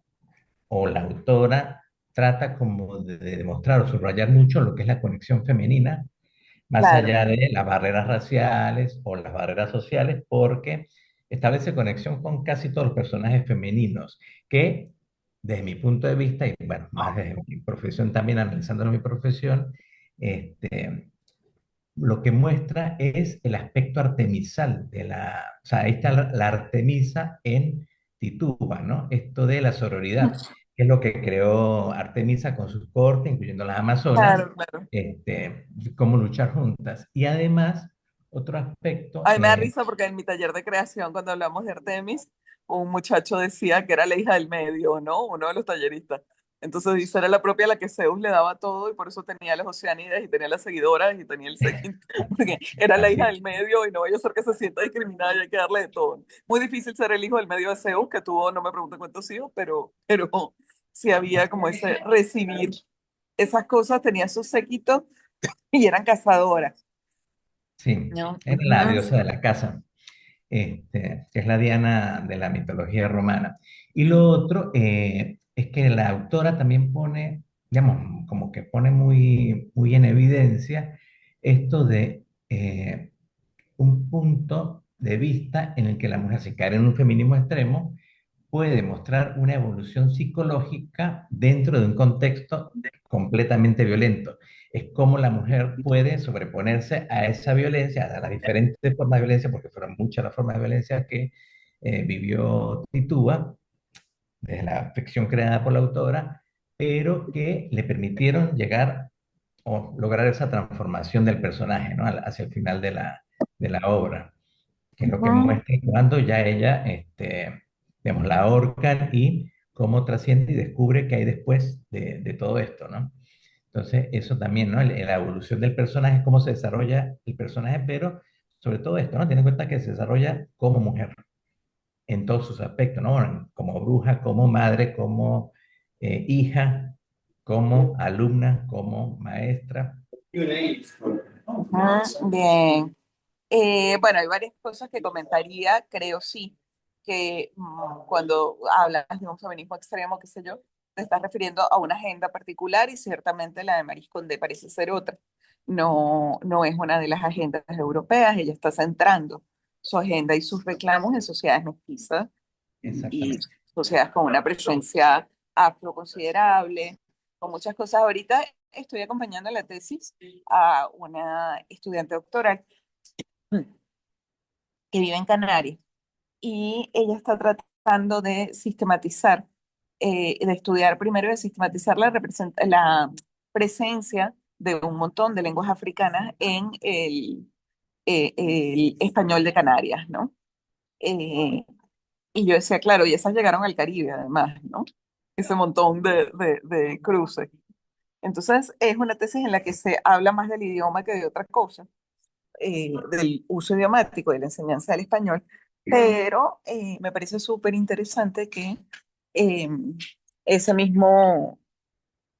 o la autora trata como de demostrar o subrayar mucho lo que es la conexión femenina, más Claro, allá de las barreras raciales o las barreras sociales, porque establece conexión con casi todos los personajes femeninos, que desde mi punto de vista, y bueno, más desde mi profesión también, analizando mi profesión, este, lo que muestra es el aspecto artemisal de la, o sea, ahí está la Artemisa en Tituba, ¿no? Esto de la sororidad, que es lo que creó Artemisa con sus cortes, incluyendo las Amazonas, claro, claro. cómo luchar juntas. Y además, otro aspecto, A mí me da risa porque en mi taller de creación, cuando hablamos de Artemis, un muchacho decía que era la hija del medio, ¿no? Uno de los talleristas. Entonces dice, era la propia a la que Zeus le daba todo y por eso tenía las Oceánidas y tenía las seguidoras y tenía el séquito, porque era la hija así, del medio y no vaya a ser que se sienta discriminada y hay que darle de todo. Muy difícil ser el hijo del medio de Zeus, que tuvo, no me pregunto cuántos hijos, pero sí había como ese recibir esas cosas, tenía su séquito y eran cazadoras, sí, ¿no? era la Ujú. diosa de la casa. Que es la Diana de la mitología romana. Y lo otro es que la autora también pone, digamos, como que pone muy, muy en evidencia esto de un punto de vista en el que la mujer, sin caer en un feminismo extremo, puede mostrar una evolución psicológica dentro de un contexto completamente violento. Es como la mujer puede sobreponerse a esa violencia, a las diferentes formas de violencia, porque fueron muchas las formas de violencia que vivió Tituba, desde la ficción creada por la autora, pero que le permitieron llegar o lograr esa transformación del personaje, ¿no? Hacia el final de la obra, que es lo que Ujú. muestra cuando ya ella, digamos, la ahorcan y cómo trasciende y descubre qué hay después de todo esto, ¿no? Entonces, eso también, ¿no? La evolución del personaje, cómo se desarrolla el personaje, pero sobre todo esto, ¿no? Tiene en cuenta que se desarrolla como mujer en todos sus aspectos, ¿no? Bueno, como bruja, como madre, como hija, como alumna, como maestra. Ujú. Bien. Bueno, hay varias cosas que comentaría, creo sí, que cuando hablas de un feminismo extremo, qué sé yo, te estás refiriendo a una agenda particular y ciertamente la de Maris Condé parece ser otra. No, no es una de las agendas europeas, ella está centrando su agenda y sus reclamos en sociedades mestizas y Exactamente. sociedades con una presencia afro considerable, con muchas cosas. Ahorita estoy acompañando la tesis a una estudiante doctoral que vive en Canarias y ella está tratando de sistematizar, de estudiar primero de sistematizar la presencia de un montón de lenguas africanas en el español de Canarias, ¿no? Eh, y yo decía, claro, y esas llegaron al Caribe además, ¿no? Ese montón de cruces. Entonces, es una tesis en la que se habla más del idioma que de otra cosa, del uso idiomático, de la enseñanza del español, pero me parece súper interesante que eh, ese mismo,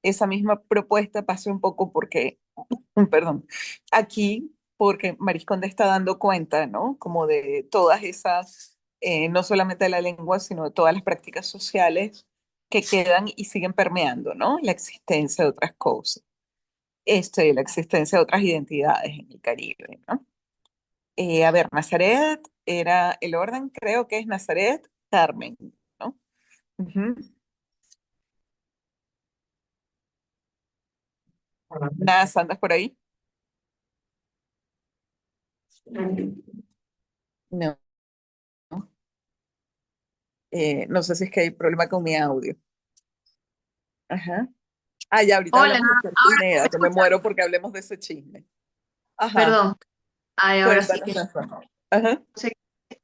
esa misma propuesta pase un poco porque, perdón, aquí, porque Maris Conde está dando cuenta, ¿no? Como de todas esas, no solamente de la lengua, sino de todas las prácticas sociales que quedan y siguen permeando, ¿no? La existencia de otras cosas, la existencia de otras identidades en el Caribe, ¿no? A ver, Nazaret era el orden, creo que es Nazaret, Carmen, ¿no? Ujú. Nada, ¿andas por ahí? No, no sé si es que hay problema con mi audio. Ajá. Ah, ya, ahorita Hola, hablamos de ahora sí Pineda, me que me escuchan. muero porque hablemos de ese chisme. Ajá, Perdón. Ay, ahora sí cuéntanos que eso. Ajá. no sé.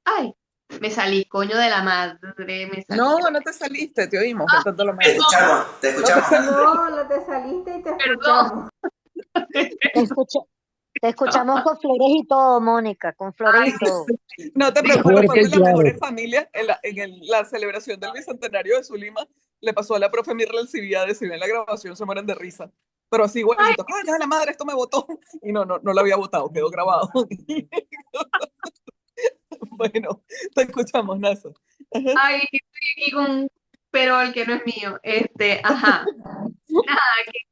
Ay, me salí, coño de la madre, me salí. No, no te saliste, te oímos, Ah, cantando la Te madre. perdón, escuchamos, te No te escuchamos. saliste. No, no te saliste y te perdón. escuchamos. Te escucha- Te escuchamos con flores y todo, Mónica, con flores Ay, y todo. No te preocupes, nos Fuerte pasa y en las claro. mejores familias. La celebración del bicentenario de Zulima le pasó a la profe Mirla Alcibiades, si ven la grabación se mueren de risa. Pero así igualito, ¡ay, ya la madre, esto me votó! Y no lo había votado, quedó grabado. Bueno, te escuchamos, Nasa. Ajá. ay, que estoy aquí con un perol que no es mío. Ajá. Nada,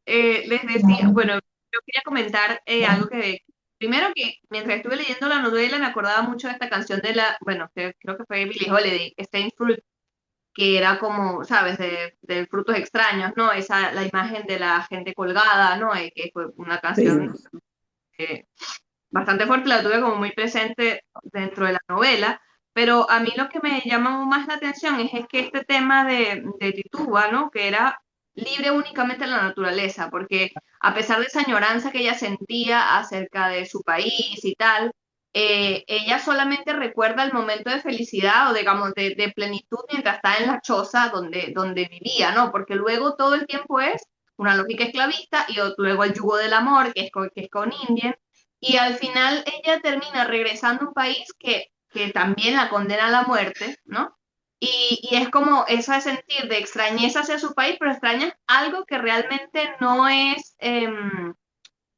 les decía, bueno, yo quería comentar algo que, primero que mientras estuve leyendo la novela me acordaba mucho de esta canción de bueno, que creo que fue Billie Holiday, Strange Fruit, que era como, ¿sabes?, de frutos extraños, ¿no? La imagen de la gente colgada, ¿no? Que fue una Sí. canción eh, bastante fuerte, la tuve como muy presente dentro de la novela, pero a mí lo que me llamó más la atención es que este tema de Tituba, ¿no? Que era libre únicamente en la naturaleza, porque a pesar de esa añoranza que ella sentía acerca de su país y tal, ella solamente recuerda el momento de felicidad o digamos de plenitud mientras está en la choza donde vivía, ¿no? Porque luego todo el tiempo es una lógica esclavista y luego el yugo del amor, que es con Indien, y al final ella termina regresando a un país que también la condena a la muerte, ¿no? Y es como eso de sentir de extrañeza hacia su país, pero extraña algo que realmente no es,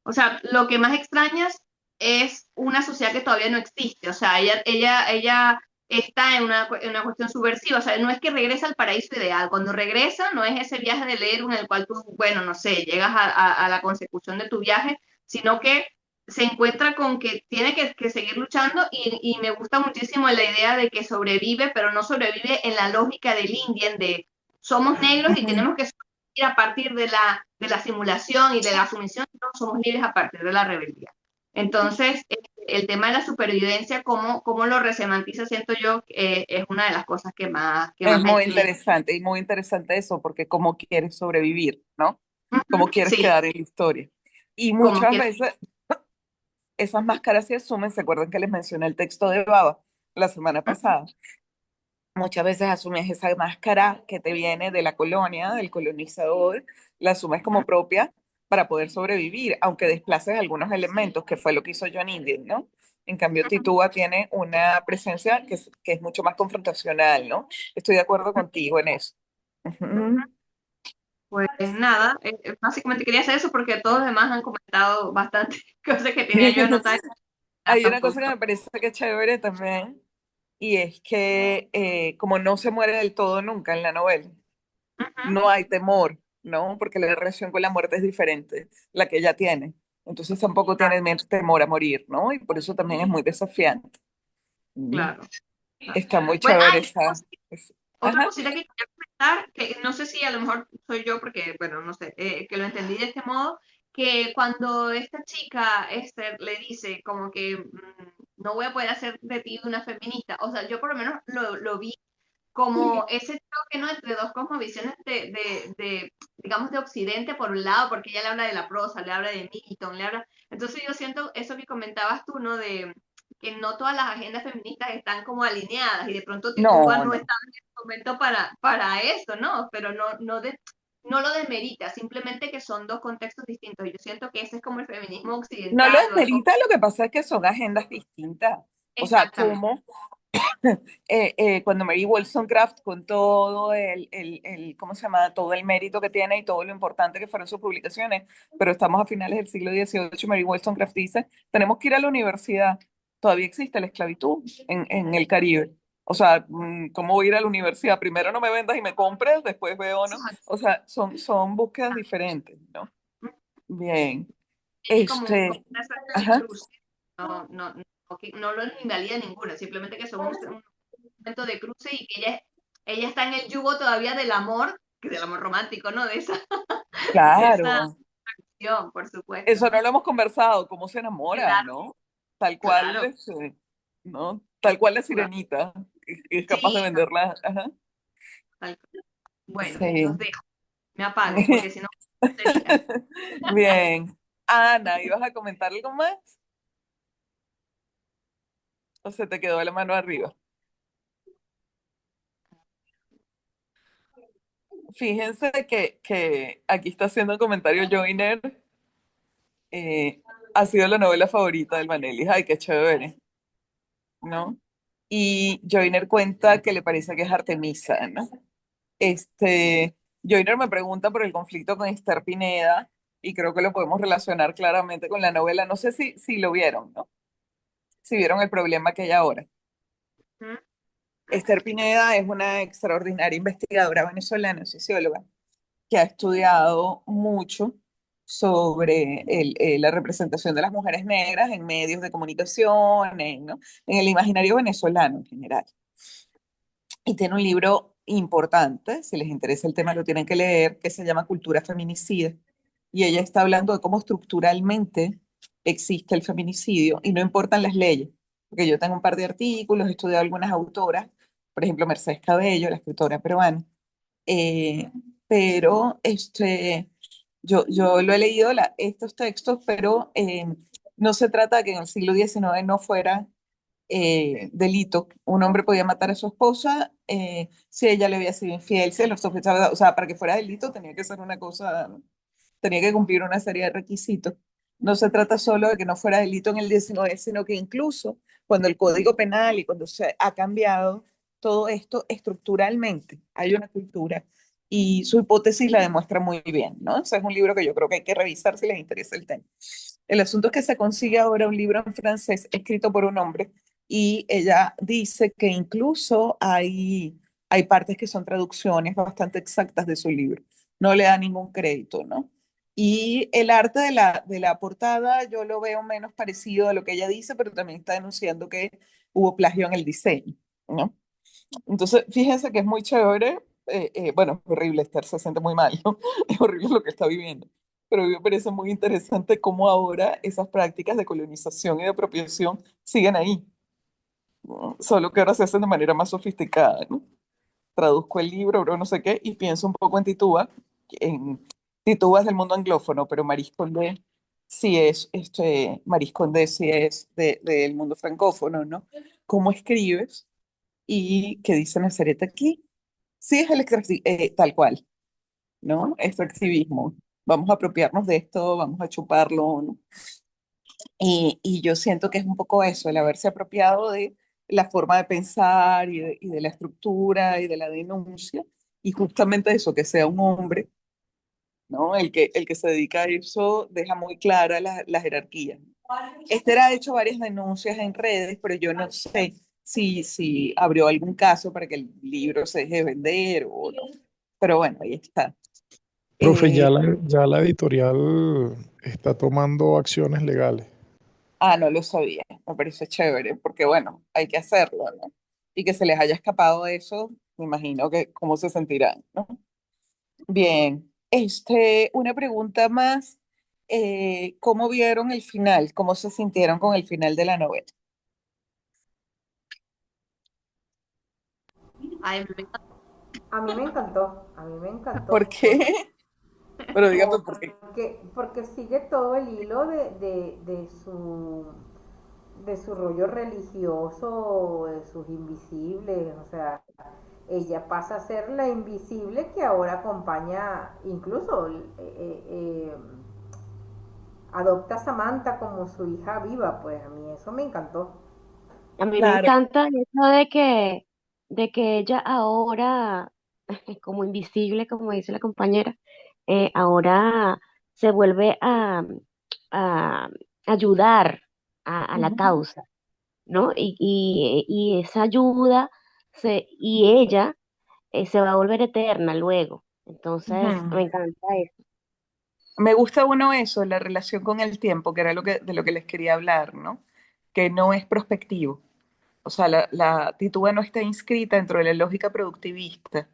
o sea, lo que más extrañas es una sociedad que todavía no existe, o sea, ella está en una cuestión subversiva, o sea, no es que regresa al paraíso ideal, cuando regresa no es ese viaje del héroe en el cual tú, bueno, no sé, llegas a la consecución de tu viaje, sino que se encuentra con que tiene que seguir luchando y me gusta muchísimo la idea de que sobrevive, pero no sobrevive en la lógica del Indian de somos negros y tenemos que sobrevivir a partir de la simulación y de la sumisión, no somos libres a partir de la rebeldía. Entonces, el tema de la supervivencia, cómo lo resemantiza, siento yo, es una de las cosas que Es más muy me... interesante y muy interesante eso, porque cómo quieres sobrevivir, ¿no? Cómo quieres Sí, quedar en la historia. Y como muchas que... veces esas máscaras se asumen, ¿se acuerdan que les mencioné el texto de Baba la semana pasada? Muchas veces asumes esa máscara que te viene de la colonia, del colonizador, la asumes como propia para poder sobrevivir, aunque desplaces algunos elementos, que fue lo que hizo John Indian, ¿no? En cambio, Tituba tiene una presencia que es mucho más confrontacional, ¿no? Estoy de acuerdo contigo en eso. Ujú. Pues nada, básicamente quería hacer eso porque todos los demás han comentado bastante cosas que tenía yo anotadas Hay una cosa tampoco. que me parece que es chévere también, y es que como no se muere del todo nunca en la novela, no hay temor, ¿no? Porque la relación con la muerte es diferente, la que ella tiene. Entonces tampoco tiene temor a morir, ¿no? Y por eso también es muy desafiante. Mm. Claro. Está muy Bueno, chévere esa. otra Ajá. cosita que quería comentar, que no sé si a lo mejor soy yo, porque, bueno, no sé, que lo entendí de este modo, que cuando esta chica, Esther, le dice como que no voy a poder hacer de ti una feminista, o sea, yo por lo menos lo vi como ese choque, ¿no? Entre dos cosmovisiones digamos, de Occidente por un lado, porque ella le habla de la prosa, le habla de Milton, le habla... Entonces yo siento eso que comentabas tú, ¿no? De que no todas las agendas feministas están como alineadas y de pronto Tituba No, no no. está en el momento para esto, ¿no? Pero no lo demerita, simplemente que son dos contextos distintos. Y yo siento que ese es como el feminismo No lo occidental desmerita, lo que pasa es que son agendas distintas. O sea, exactamente. como cuando Mary Wollstonecraft con todo ¿cómo se llama? Todo el mérito que tiene y todo lo importante que fueron sus publicaciones, pero estamos a finales del siglo XVIII, Mary Wollstonecraft dice, tenemos que ir a la universidad, todavía existe la esclavitud en el Caribe. O sea, ¿cómo voy a ir a la universidad? Primero no me vendas y me compres, después veo, ¿no? O sea, son búsquedas diferentes, ¿no? Bien. Tiene como una suerte de Ajá, cruce, no lo invalida ninguna, simplemente que son un momento de cruce y que ella está en el yugo todavía del amor romántico, ¿no? De esa claro. acción, por supuesto. Eso no lo hemos conversado, cómo se enamoran, Claro, ¿no? tal cual, Claro, ¿no? Tal cual la claro. sirenita, es capaz de Sí, venderla. Ajá. tal cual. Bueno, los Sí. dejo. Me apago porque si no sería. Bien. Ana, ¿ibas a comentar algo más? ¿O se te quedó la mano arriba? Fíjense que aquí está haciendo un comentario Joiner. Ha sido la novela favorita del Manelis. Ay, qué chévere, ¿no? Y Joiner cuenta que le parece que es Artemisa, ¿no? Joiner me pregunta por el conflicto con Esther Pineda y creo que lo podemos relacionar claramente con la novela. No sé si lo vieron, ¿no? Si vieron el problema que hay ahora. Ujú. Esther Pineda es una extraordinaria investigadora venezolana, socióloga, que ha estudiado mucho sobre la representación de las mujeres negras en medios de comunicación, ¿no? En el imaginario venezolano en general. Y tiene un libro importante, si les interesa el tema lo tienen que leer, que se llama Cultura Feminicida. Y ella está hablando de cómo estructuralmente existe el feminicidio y no importan las leyes. Porque yo tengo un par de artículos, he estudiado algunas autoras, por ejemplo, Mercedes Cabello, la escritora peruana, eh, pero yo lo he leído estos textos, pero no se trata de que en el siglo XIX no fuera delito. Un hombre podía matar a su esposa si ella le había sido infiel, si él lo sospechaba, o sea, para que fuera delito tenía que ser una cosa, ¿no? Tenía que cumplir una serie de requisitos. No se trata solo de que no fuera delito en el 19, sino que incluso cuando el Código Penal y cuando se ha cambiado todo esto estructuralmente, hay una cultura y su hipótesis la demuestra muy bien, ¿no? Ese es un libro que yo creo que hay que revisar si les interesa el tema. El asunto es que se consigue ahora un libro en francés escrito por un hombre y ella dice que incluso hay partes que son traducciones bastante exactas de su libro. No le da ningún crédito, ¿no? Y el arte de la portada yo lo veo menos parecido a lo que ella dice, pero también está denunciando que hubo plagio en el diseño, ¿no? Entonces, fíjense que es muy chévere. Bueno, es horrible estar, se siente muy mal, ¿no? Es horrible lo que está viviendo. Pero a mí me parece muy interesante cómo ahora esas prácticas de colonización y de apropiación siguen ahí, ¿no? Solo que ahora se hacen de manera más sofisticada, ¿no? Traduzco el libro, bro, no sé qué, y pienso un poco en Tituba es del mundo anglófono, pero Maris Condé sí es del mundo francófono, ¿no? ¿Cómo escribes? ¿Y qué dice Nazaret aquí? Sí, es tal cual, ¿no? Extractivismo. Vamos a apropiarnos de esto, vamos a chuparlo, ¿no? Y yo siento que es un poco eso, el haberse apropiado de la forma de pensar y de la estructura y de la denuncia, y justamente eso, que sea un hombre, ¿no? El que se dedica a eso deja muy clara la jerarquía. Esther ha hecho varias denuncias en redes, pero yo no sé si abrió algún caso para que el libro se deje de vender o no. Pero bueno, ahí está. Profe, Eh, ya la editorial está tomando acciones legales. no lo sabía, me parece chévere, porque bueno, hay que hacerlo, ¿no? Y que se les haya escapado eso, me imagino que cómo se sentirán, ¿no? Bien, una pregunta más. ¿Cómo vieron el final? ¿Cómo se sintieron con el final de la novela? Ay, me encanta. A mí me encantó, a mí me ¿Por encantó, qué? Pero dígame por qué. porque sigue todo el hilo de su rollo religioso, de sus invisibles, o sea, ella pasa a ser la invisible que ahora acompaña, incluso adopta a Samantha como su hija viva, pues a mí eso me encantó. A mí me Claro. encanta el hecho de que ella ahora, como invisible, como dice la compañera, ahora se vuelve a ayudar a la Ujú, causa, ¿no? Y esa ayuda y ella se va a volver eterna luego. Entonces, ujú. me encanta eso. Me gusta uno eso, la relación con el tiempo, que era de lo que les quería hablar, ¿no? Que no es prospectivo. O sea, la Tituba no está inscrita dentro de la lógica productivista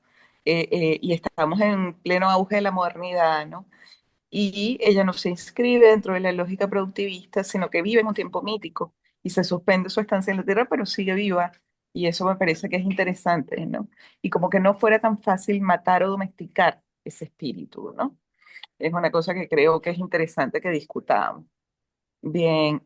y estamos en pleno auge de la modernidad, ¿no? Y ella no se inscribe dentro de la lógica productivista, sino que vive en un tiempo mítico y se suspende su estancia en la Tierra, pero sigue viva. Y eso me parece que es interesante, ¿no? Y como que no fuera tan fácil matar o domesticar ese espíritu, ¿no? Es una cosa que creo que es interesante que discutamos. Bien,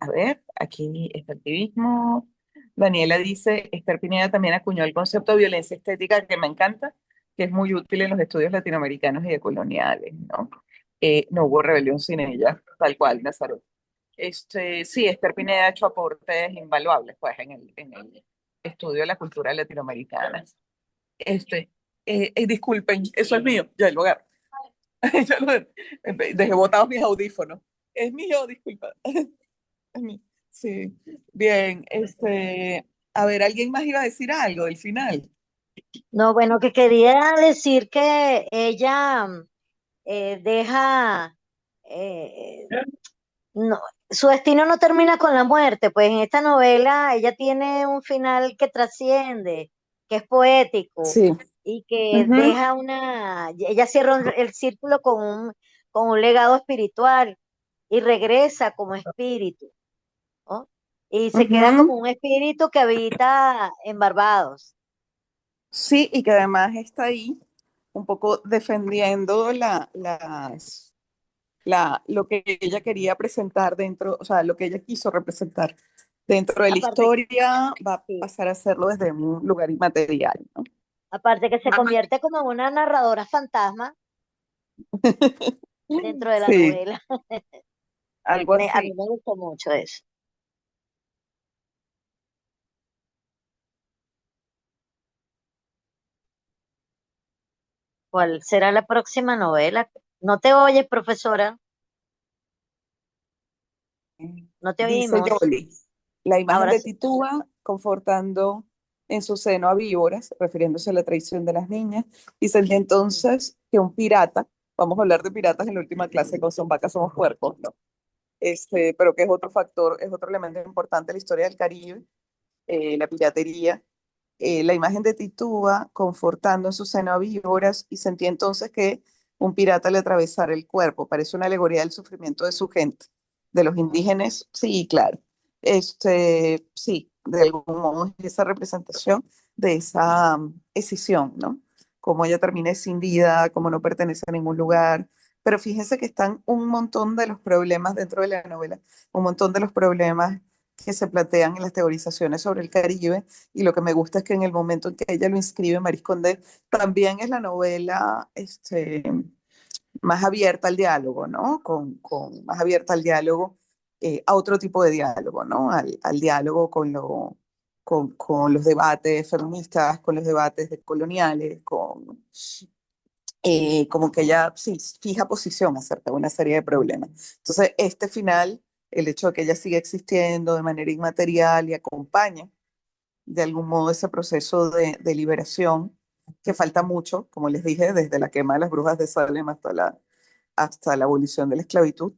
a ver, aquí está activismo. Daniela dice, Esther Pineda también acuñó el concepto de violencia estética que me encanta, que es muy útil en los estudios latinoamericanos y decoloniales, ¿no? No hubo rebelión sin ella, tal cual, Nazaret. Sí, Esther Pineda ha hecho aportes invaluables, pues, en el estudio de la cultura latinoamericana. Disculpen, eso es mío, ya lo agarro. Ya dejé botados mis audífonos. Es mío, disculpa. Es mío. Sí, bien, a ver, ¿alguien más iba a decir algo del final? No, bueno, que quería decir que ella deja, eh, no, su destino no termina con la muerte, pues en esta novela ella tiene un final que trasciende, que es poético Sí. y que Ujú, deja ella cierra el círculo con un legado espiritual y regresa como espíritu, ¿no? Y se queda ujú. como un espíritu que habita en Barbados. Sí, y que además está ahí un poco defendiendo lo que ella quería presentar dentro, o sea, lo que ella quiso representar dentro de la Aparte, historia, va a sí, pasar a hacerlo desde un lugar inmaterial, ¿no? aparte que se convierte como en una narradora fantasma dentro de la Sí, novela. algo A mí así. me gustó mucho eso. ¿Cuál será la próxima novela? No te oyes, profesora, no te Dice oímos. Yoli, la imagen Ahora de sí. Titúa confortando en su seno a víboras, refiriéndose a la traición de las niñas, y sentía entonces que un pirata, vamos a hablar de piratas en la última clase con Son Vacas, Somos Puercos, ¿no? Pero que es otro factor, es otro elemento importante de la historia del Caribe, la piratería. La imagen de Titúa confortando en su seno a víboras y sentía entonces que un pirata le atravesara el cuerpo. Parece una alegoría del sufrimiento de su gente, de los indígenas, sí, claro. Sí, de algún modo es esa representación de esa escisión, ¿no? Cómo ella termina escindida, cómo no pertenece a ningún lugar. Pero fíjense que están un montón de los problemas dentro de la novela, un montón de los problemas que se plantean en las teorizaciones sobre el Caribe, y lo que me gusta es que en el momento en que ella lo inscribe, Maris Condé, también es la novela más abierta al diálogo, ¿no? Más abierta al diálogo, a otro tipo de diálogo, ¿no? Al diálogo con los debates feministas, con los debates coloniales, como que ella sí fija posición acerca de una serie de problemas. Entonces, este final, el hecho de que ella siga existiendo de manera inmaterial y acompaña de algún modo ese proceso de liberación, que falta mucho, como les dije, desde la quema de las brujas de Salem hasta la abolición de la esclavitud.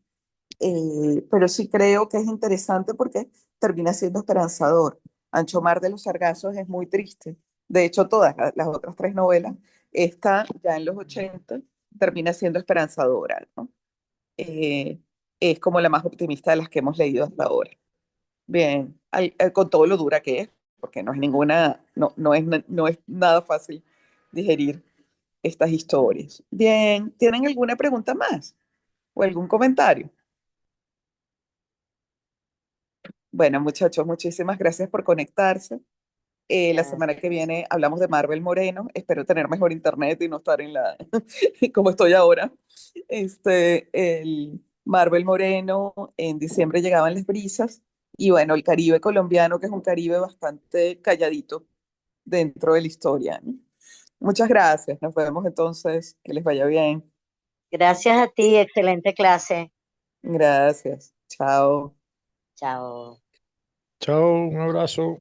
Pero sí creo que es interesante porque termina siendo esperanzador. Ancho Mar de los Sargazos es muy triste. De hecho, todas las otras tres novelas, esta ya en los 80 termina siendo esperanzadora, ¿no? Eh, es como la más optimista de las que hemos leído hasta ahora. Bien, con todo lo dura que es, porque no es ninguna, no es nada fácil digerir estas historias. Bien, ¿tienen alguna pregunta más o algún comentario? Bueno, muchachos, muchísimas gracias por conectarse. La semana que Gracias. viene hablamos de Marvel Moreno. Espero tener mejor internet y no estar como estoy ahora. El Marvel Moreno, en diciembre llegaban las brisas. Y bueno, el Caribe colombiano, que es un Caribe bastante calladito dentro de la historia, ¿no? Muchas gracias. Nos vemos entonces. Que les vaya bien. Gracias a ti, excelente clase. Gracias. Chao. Chao. Chao, un abrazo.